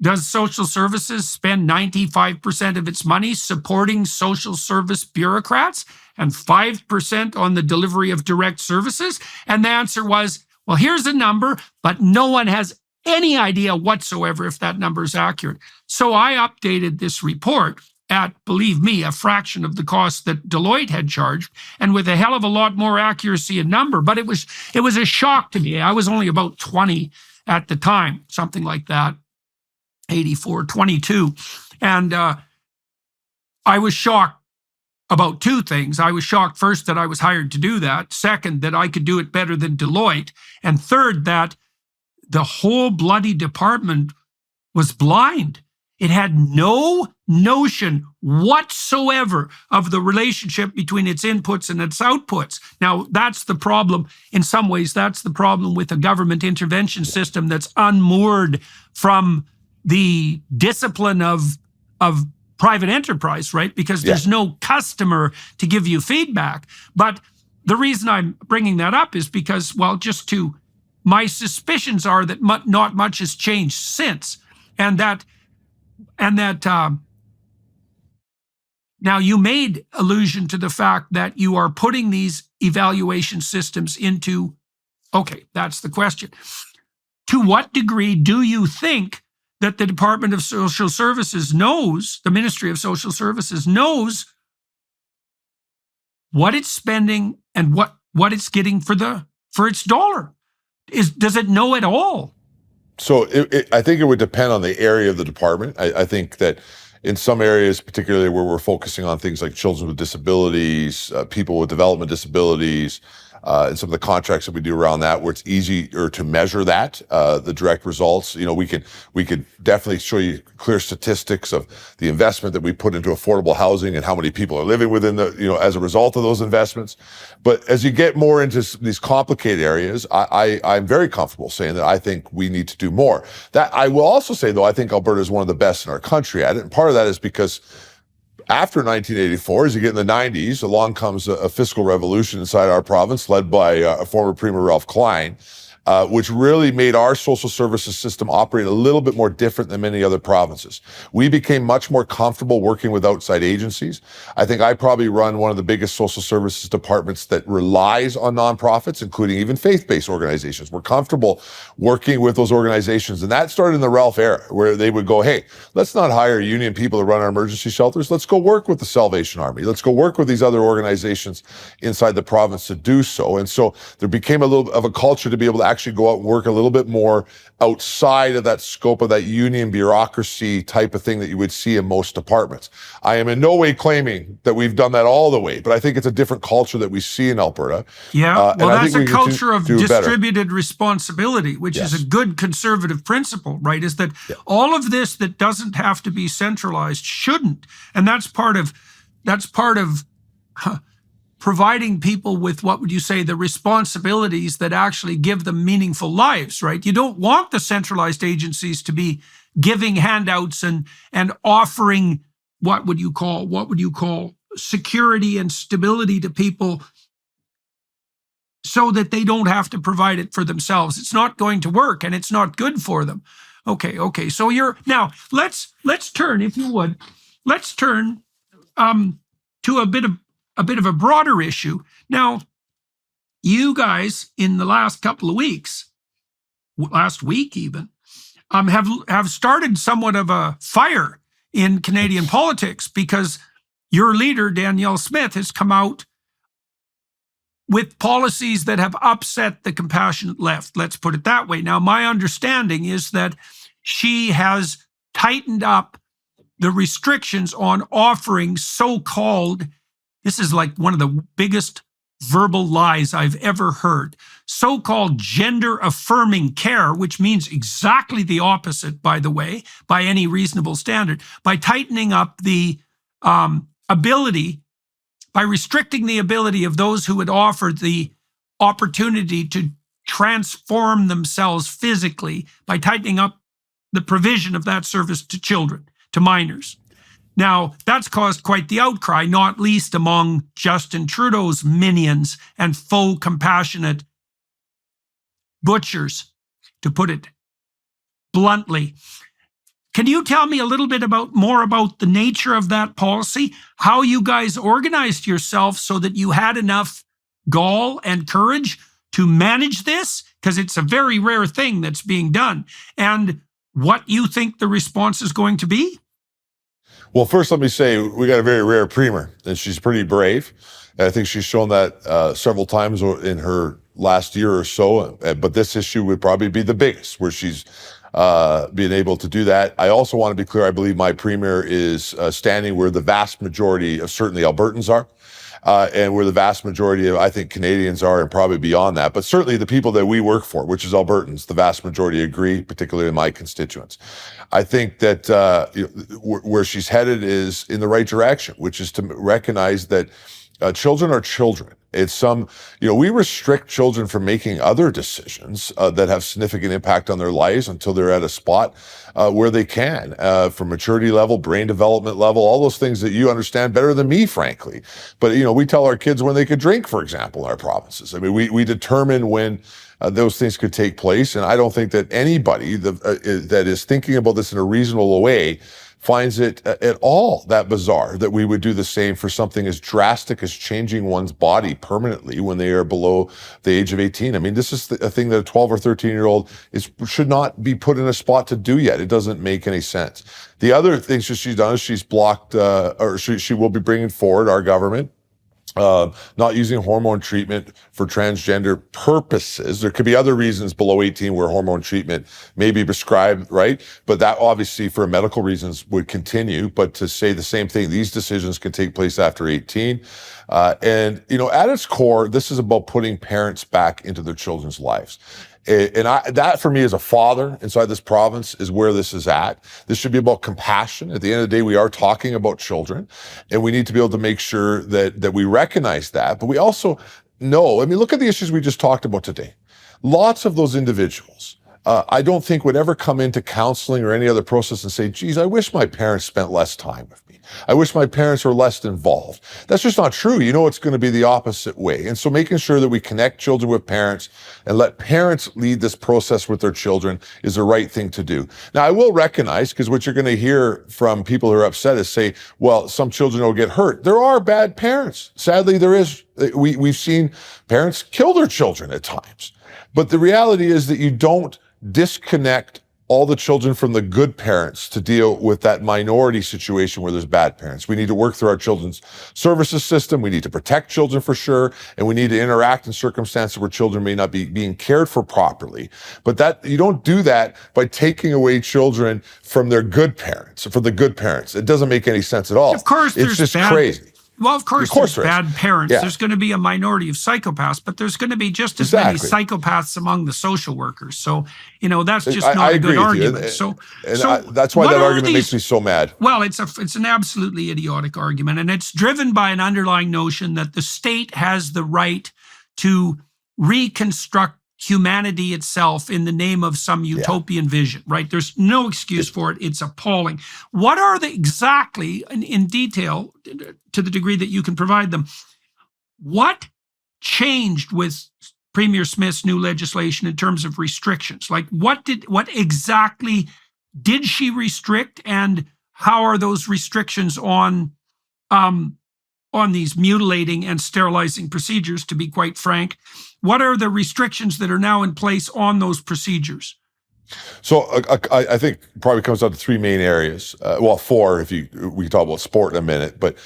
does social services spend 95% of its money supporting social service bureaucrats and 5% on the delivery of direct services? And the answer was, well, here's a number, but no one has any idea whatsoever if that number is accurate. So I updated this report at, believe me, a fraction of the cost that Deloitte had charged, and with a hell of a lot more accuracy and number. But it was a shock to me. I was only about 20 at the time, something like that, 84, 22. And I was shocked about two things. I was shocked, first, that I was hired to do that. Second, that I could do it better than Deloitte. And third, that the whole bloody department was blind. It had no notion whatsoever of the relationship between its inputs and its outputs. Now, that's the problem. In some ways, that's the problem with a government intervention system that's unmoored from the discipline of private enterprise, right? Because there's no customer to give you feedback. But the reason I'm bringing that up is because, well, my suspicions are that not much has changed since, and that Now, you made allusion to the fact that you are putting these evaluation systems into, okay, that's the question. To what degree do you think that the Department of Social Services knows, the Ministry of Social Services knows what it's spending and what it's getting for its dollar? Does it know it all? So I think it would depend on the area of the department. I think that in some areas, particularly where we're focusing on things like children with disabilities, people with development disabilities, and some of the contracts that we do around that, where it's easier to measure that, the direct results. We could definitely show you clear statistics of the investment that we put into affordable housing and how many people are living within as a result of those investments. But as you get more into these complicated areas, I'm very comfortable saying that I think we need to do more. That I will also say, though, I think Alberta is one of the best in our country at it. And part of that is because after 1984, as you get in the 90s, along comes a fiscal revolution inside our province led by former Premier Ralph Klein, which really made our social services system operate a little bit more different than many other provinces. We became much more comfortable working with outside agencies. I think I probably run one of the biggest social services departments that relies on nonprofits, including even faith-based organizations. We're comfortable working with those organizations. And that started in the Ralph era, where they would go, hey, let's not hire union people to run our emergency shelters. Let's go work with the Salvation Army. Let's go work with these other organizations inside the province to do so. And so there became a little of a culture to be able to actually go out and work a little bit more outside of that scope of that union bureaucracy type of thing that you would see in most departments. I am in no way claiming that we've done that all the way, but I think it's a different culture that we see in Alberta. Yeah, well, that's a culture of distributed better. responsibility, which is a good conservative principle, right? Is that all of this that doesn't have to be centralized shouldn't, and that's part of providing people with, what would you say, the responsibilities that actually give them meaningful lives, right? You don't want the centralized agencies to be giving handouts and offering what would you call security and stability to people so that they don't have to provide it for themselves. It's not going to work, and it's not good for them. Okay. So now let's turn, if you would, to a bit of a broader issue. Now, you guys in the last couple of weeks, last week even, have started somewhat of a fire in Canadian politics, because your leader, Danielle Smith, has come out with policies that have upset the compassionate left. Let's put it that way. Now, my understanding is that she has tightened up the restrictions on offering so-called, this is like one of the biggest verbal lies I've ever heard, so-called gender-affirming care, which means exactly the opposite, by the way, by any reasonable standard, by tightening up the ability, by restricting the ability of those who had offered the opportunity to transform themselves physically, by tightening up the provision of that service to children, to minors. Now, that's caused quite the outcry, not least among Justin Trudeau's minions and faux compassionate butchers, to put it bluntly. Can you tell me a little bit more about the nature of that policy, how you guys organized yourself so that you had enough gall and courage to manage this? Because it's a very rare thing that's being done. And what you think the response is going to be? Well, first, let me say we got a very rare premier, and she's pretty brave. And I think she's shown that several times in her last year or so. But this issue would probably be the biggest, where she's being able to do that. I also want to be clear, I believe my premier is standing where the vast majority of certainly Albertans are. And where the vast majority of, I think, Canadians are, and probably beyond that. But certainly the people that we work for, which is Albertans, the vast majority agree, particularly in my constituents. I think that where she's headed is in the right direction, which is to recognize that children are children. It's we restrict children from making other decisions that have significant impact on their lives until they're at a spot where they can, from maturity level, brain development level, all those things that you understand better than me, frankly. But, we tell our kids when they could drink, for example, in our provinces. I mean, we determine when those things could take place. And I don't think that anybody that is thinking about this in a reasonable way finds it at all that bizarre that we would do the same for something as drastic as changing one's body permanently when they are below the age of 18. I mean, this is a thing that a 12 or 13-year-old should not be put in a spot to do yet. It doesn't make any sense. The other things that she's done is she's blocked, or she will be bringing forward, our government, not using hormone treatment for transgender purposes. There could be other reasons below 18 where hormone treatment may be prescribed, right? But that obviously for medical reasons would continue. But to say the same thing, these decisions can take place after 18. And, at its core, this is about putting parents back into their children's lives. And that for me as a father inside this province is where this is at. This should be about compassion. At the end of the day, we are talking about children, and we need to be able to make sure that we recognize that. But we also know, look at the issues we just talked about today. Lots of those individuals, I don't think would ever come into counseling or any other process and say, geez, I wish my parents spent less time with me. I wish my parents were less involved. That's just not true. It's going to be the opposite way. And so making sure that we connect children with parents and let parents lead this process with their children is the right thing to do. Now, I will recognize, because what you're going to hear from people who are upset is say, well, some children will get hurt. There are bad parents. Sadly, there is. We've seen parents kill their children at times. But the reality is that you don't disconnect all the children from the good parents to deal with that minority situation where there's bad parents. We need to work through our children's services system. We need to protect children for sure. And we need to interact in circumstances where children may not be being cared for properly. But that you don't do that by taking away children from their good parents, from the good parents. It doesn't make any sense at all. Of course, it's just crazy. Well, of course there's bad parents. Yeah. There's going to be a minority of psychopaths, but there's going to be just as many psychopaths among the social workers. So, that's just not a good argument. That's why that argument makes me so mad. Well, it's an absolutely idiotic argument, and it's driven by an underlying notion that the state has the right to reconstruct humanity itself in the name of some utopian vision, right? There's no excuse for it. It's appalling. What are exactly, in detail, to the degree that you can provide them, what changed with Premier Smith's new legislation in terms of restrictions? Like, what exactly did she restrict, and how are those restrictions on these mutilating and sterilizing procedures, to be quite frank? What are the restrictions that are now in place on those procedures? So I think probably comes down to three main areas. Four if we can talk about sport in a minute, but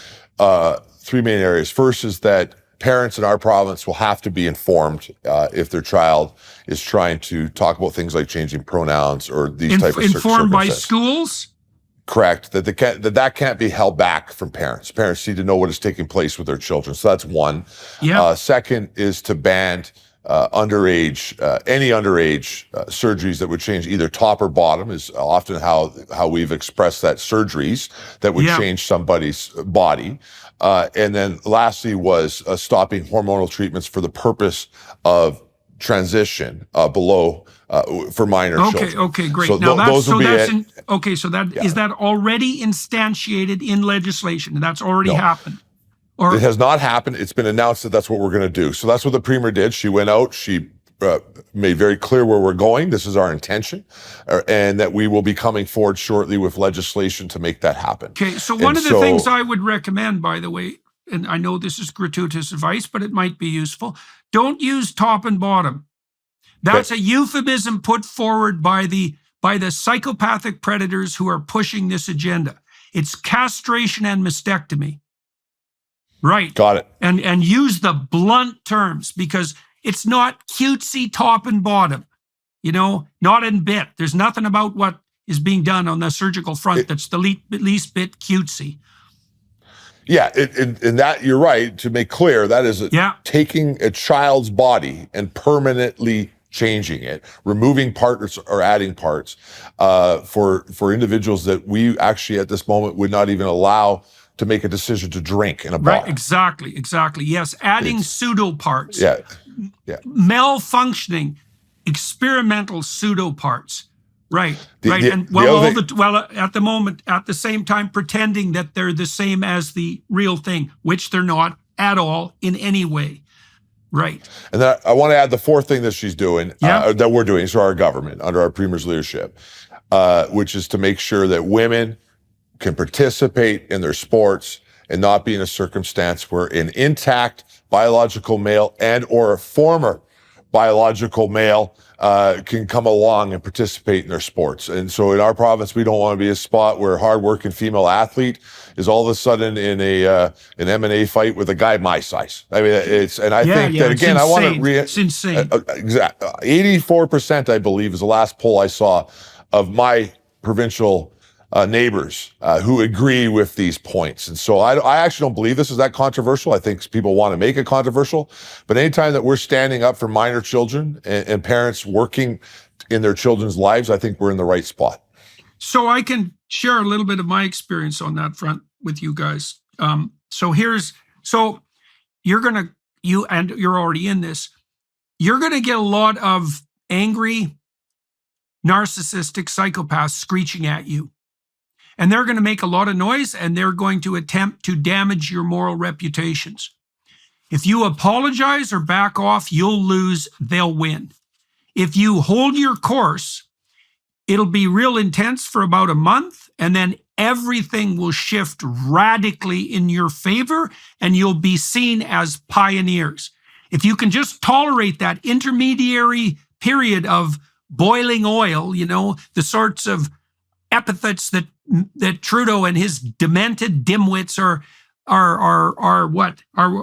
three main areas. First is that parents in our province will have to be informed if their child is trying to talk about things like changing pronouns or these type of informed by schools? Correct. That can't be held back from parents. Parents need to know what is taking place with their children. So that's one. Yeah. Second is to ban any underage surgeries that would change either top or bottom, is often how we've expressed that, surgeries that would change somebody's body. And then lastly was stopping hormonal treatments for the purpose of transition below for minor children. Okay, great. So is that already instantiated in legislation? That's already happened? Or it has not happened. It's been announced that that's what we're going to do. So that's what the Premier did. She went out, she made very clear where we're going. This is our intention, and that we will be coming forward shortly with legislation to make that happen. Okay, so one of the things I would recommend, by the way, and I know this is gratuitous advice, but it might be useful, don't use top and bottom. That's a euphemism put forward by the psychopathic predators who are pushing this agenda. It's castration and mastectomy. Right. Got it. And use the blunt terms, because it's not cutesy top and bottom, not in bit. There's nothing about what is being done on the surgical front that's the least bit cutesy. Yeah, and that you're right to make clear that is taking a child's body and permanently changing it, removing parts or adding parts for individuals that we actually at this moment would not even allow to make a decision to drink in a bar. Right, exactly. Yes, adding pseudo parts. Yeah. Malfunctioning, experimental pseudo parts. Right. At the moment, at the same time, pretending that they're the same as the real thing, which they're not at all in any way. Right. And then I want to add the fourth thing that she's doing, that we're doing, so our government, under our Premier's leadership, which is to make sure that women can participate in their sports and not be in a circumstance where an intact biological male and or a former biological male can come along and participate in their sports. And so in our province, we don't want to be a spot where a hardworking female athlete is all of a sudden in an M&A fight with a guy my size. I mean, I think that again, I want to it's insane. Exactly. 84%, I believe, is the last poll I saw of my provincial neighbors who agree with these points. And so I actually don't believe this is that controversial. I think people want to make it controversial. But anytime that we're standing up for minor children and parents working in their children's lives, I think we're in the right spot. So I can share a little bit of my experience on that front with you guys. So you're already in this. You're going to get a lot of angry, narcissistic psychopaths screeching at you. And they're going to make a lot of noise, and they're going to attempt to damage your moral reputations. If you apologize or back off, you'll lose, they'll win. If you hold your course, it'll be real intense for about a month, and then everything will shift radically in your favor, and you'll be seen as pioneers. If you can just tolerate that intermediary period of boiling oil, the sorts of epithets that Trudeau and his demented dimwits are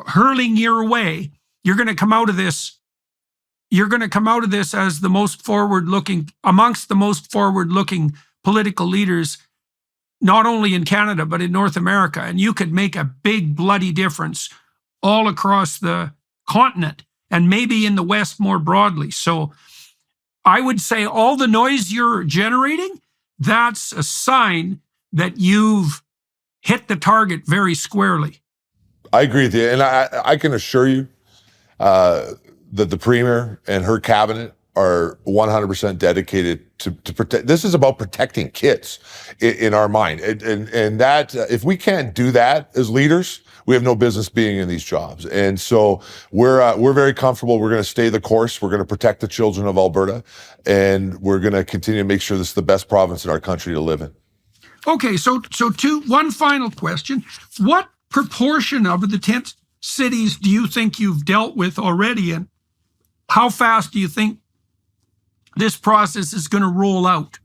hurling your way, you're going to come out of this. You're going to come out of this as the most forward-looking, amongst the most forward-looking political leaders, not only in Canada, but in North America. And you could make a big bloody difference all across the continent and maybe in the West more broadly. So I would say all the noise you're generating, that's a sign that you've hit the target very squarely. I agree with you. And I can assure you that the Premier and her cabinet are 100% dedicated to protect. This is about protecting kids in our mind. And that if we can't do that as leaders, we have no business being in these jobs. And so we're very comfortable. We're going to stay the course. We're going to protect the children of Alberta, and we're going to continue to make sure this is the best province in our country to live in. Okay, so one final question. What proportion of the 10 cities do you think you've dealt with already, and how fast do you think this process is going to roll out?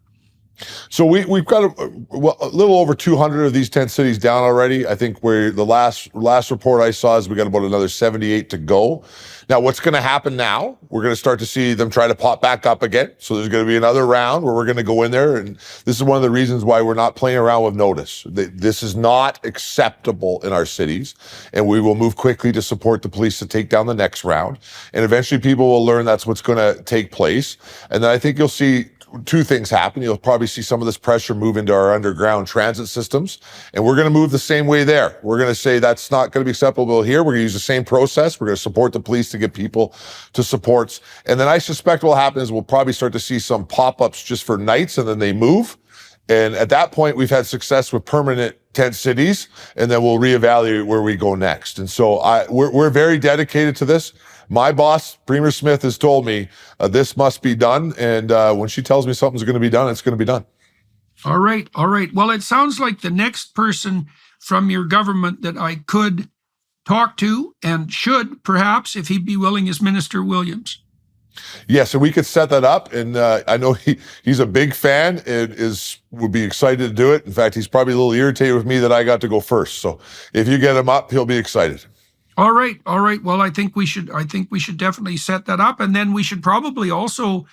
So we've got a little over 200 of these 10 cities down already. I think the last report I saw is we got about another 78 to go. Now, what's going to happen now? We're going to start to see them try to pop back up again. So there's going to be another round where we're going to go in there. And this is one of the reasons why we're not playing around with notice. This is not acceptable in our cities. And we will move quickly to support the police to take down the next round. And eventually people will learn that's what's going to take place. And then I think you'll see two things happen. You'll probably see some of this pressure move into our underground transit systems, and we're going to move the same way there. We're going to say that's not going to be acceptable here. We're going to use the same process. We're going to support the police to get people to supports. And then I suspect what will happen is we'll probably start to see some pop-ups just for nights, and then they move. And at that point, we've had success with permanent tent cities, and then we'll reevaluate where we go next. And so we're very dedicated to this. My boss, Premier Smith, has told me this must be done. And when she tells me something's going to be done, it's going to be done. All right. Well, it sounds like the next person from your government that I could talk to and should, perhaps, if he'd be willing, is Minister Williams. Yes, and we could set that up. And I know he's a big fan and would be excited to do it. In fact, he's probably a little irritated with me that I got to go first. So if you get him up, he'll be excited. All right. Well, I think we should definitely set that up, and then we should probably also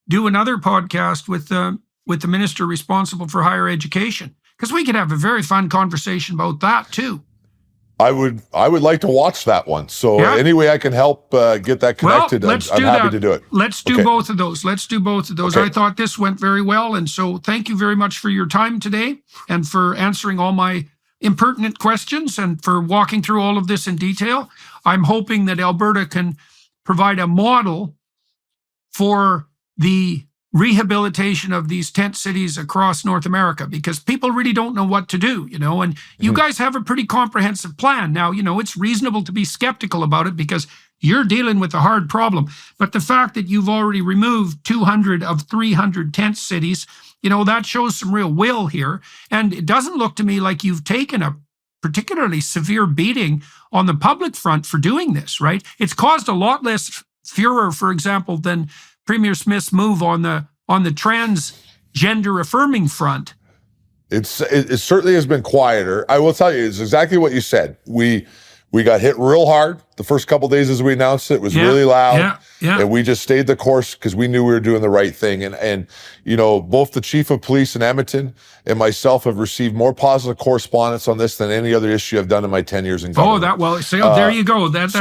do another podcast with the minister responsible for higher education, because we could have a very fun conversation about that too. I would like to watch that one. So any way I can help get that connected, I'm happy to do it. Let's do both of those. Okay. I thought this went very well, and so thank you very much for your time today and for answering all my impertinent questions and for walking through all of this in detail. I'm hoping that Alberta can provide a model for the rehabilitation of these tent cities across North America, because people really don't know what to do, and you guys have a pretty comprehensive plan. Now, it's reasonable to be skeptical about it because you're dealing with a hard problem. But the fact that you've already removed 200 of 300 tent cities, that shows some real will here. And it doesn't look to me like you've taken a particularly severe beating on the public front for doing this, right? It's caused a lot less furor, for example, than Premier Smith's move on the transgender affirming front. It certainly has been quieter. I will tell you, it's exactly what you said. We got hit real hard the first couple of days as we announced it. It was really loud. And we just stayed the course because we knew we were doing the right thing. And both the chief of police in Edmonton and myself have received more positive correspondence on this than any other issue I've done in my 10 years in government. There you go. That's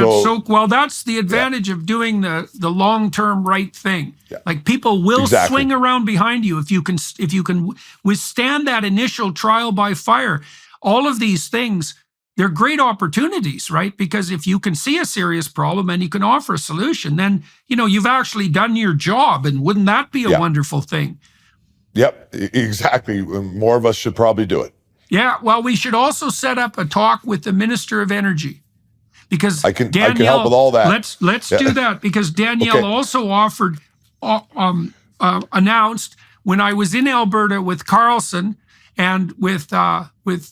the advantage of doing the long-term right thing. Yeah. Like, people will swing around behind you if you can withstand that initial trial by fire. All of these things, they're great opportunities, right? Because if you can see a serious problem and you can offer a solution, then, you've actually done your job. And wouldn't that be a wonderful thing? Yep, exactly. More of us should probably do it. Yeah, well, we should also set up a talk with the Minister of Energy, because I can help with all that. Let's do that, because Danielle also offered, announced when I was in Alberta with Carlson and with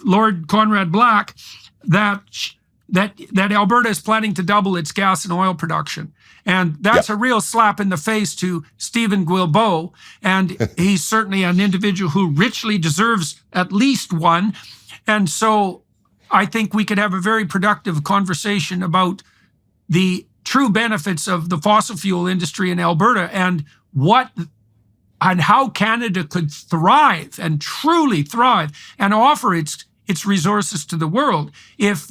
Lord Conrad Black, that Alberta is planning to double its gas and oil production. And that's a real slap in the face to Stephen Guilbeault. And he's certainly an individual who richly deserves at least one. And so I think we could have a very productive conversation about the true benefits of the fossil fuel industry in Alberta and how Canada could thrive and truly thrive and offer its resources to the world if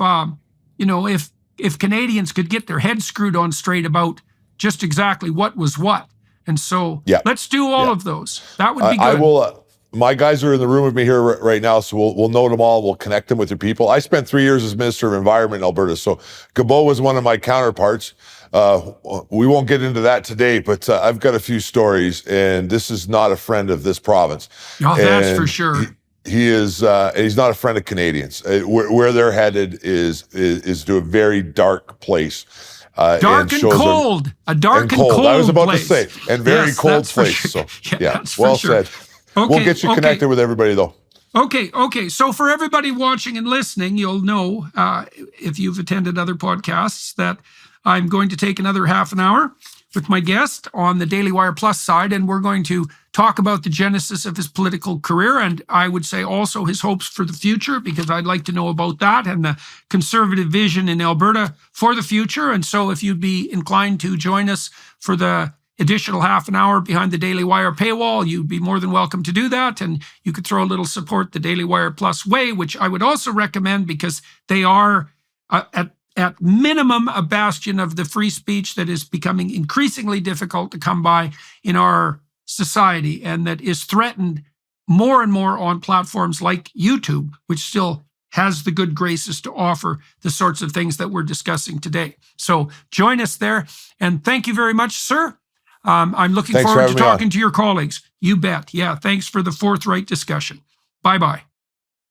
Canadians could get their heads screwed on straight about just exactly what was what. And so let's do all of those. That would be good. I will. My guys are in the room with me here right now, so we'll note them all. We'll connect them with your people. I spent 3 years as Minister of Environment in Alberta, so Guilbeault was one of my counterparts. We won't get into that today, but I've got a few stories, and this is not a friend of this province. Oh, that's for sure. He is, he's not a friend of Canadians. Where they're headed is to a very dark place. Dark and cold. A dark and cold I was about place. To say, and very cold place. Sure. So, well said. Okay, we'll get you connected with everybody, though. Okay. So for everybody watching and listening, you'll know, if you've attended other podcasts, that I'm going to take another half an hour with my guest on the Daily Wire Plus side, and we're going to talk about the genesis of his political career, and I would say also his hopes for the future, because I'd like to know about that and the conservative vision in Alberta for the future. And so if you'd be inclined to join us for the additional half an hour behind the Daily Wire paywall, you'd be more than welcome to do that. And you could throw a little support the Daily Wire Plus way, which I would also recommend, because they are at minimum a bastion of the free speech that is becoming increasingly difficult to come by in our society, and that is threatened more and more on platforms like YouTube, which still has the good graces to offer the sorts of things that we're discussing today. So join us there, and thank you very much, sir. I'm looking forward to talking to your colleagues. You bet. Yeah, thanks for the forthright discussion. Bye-bye.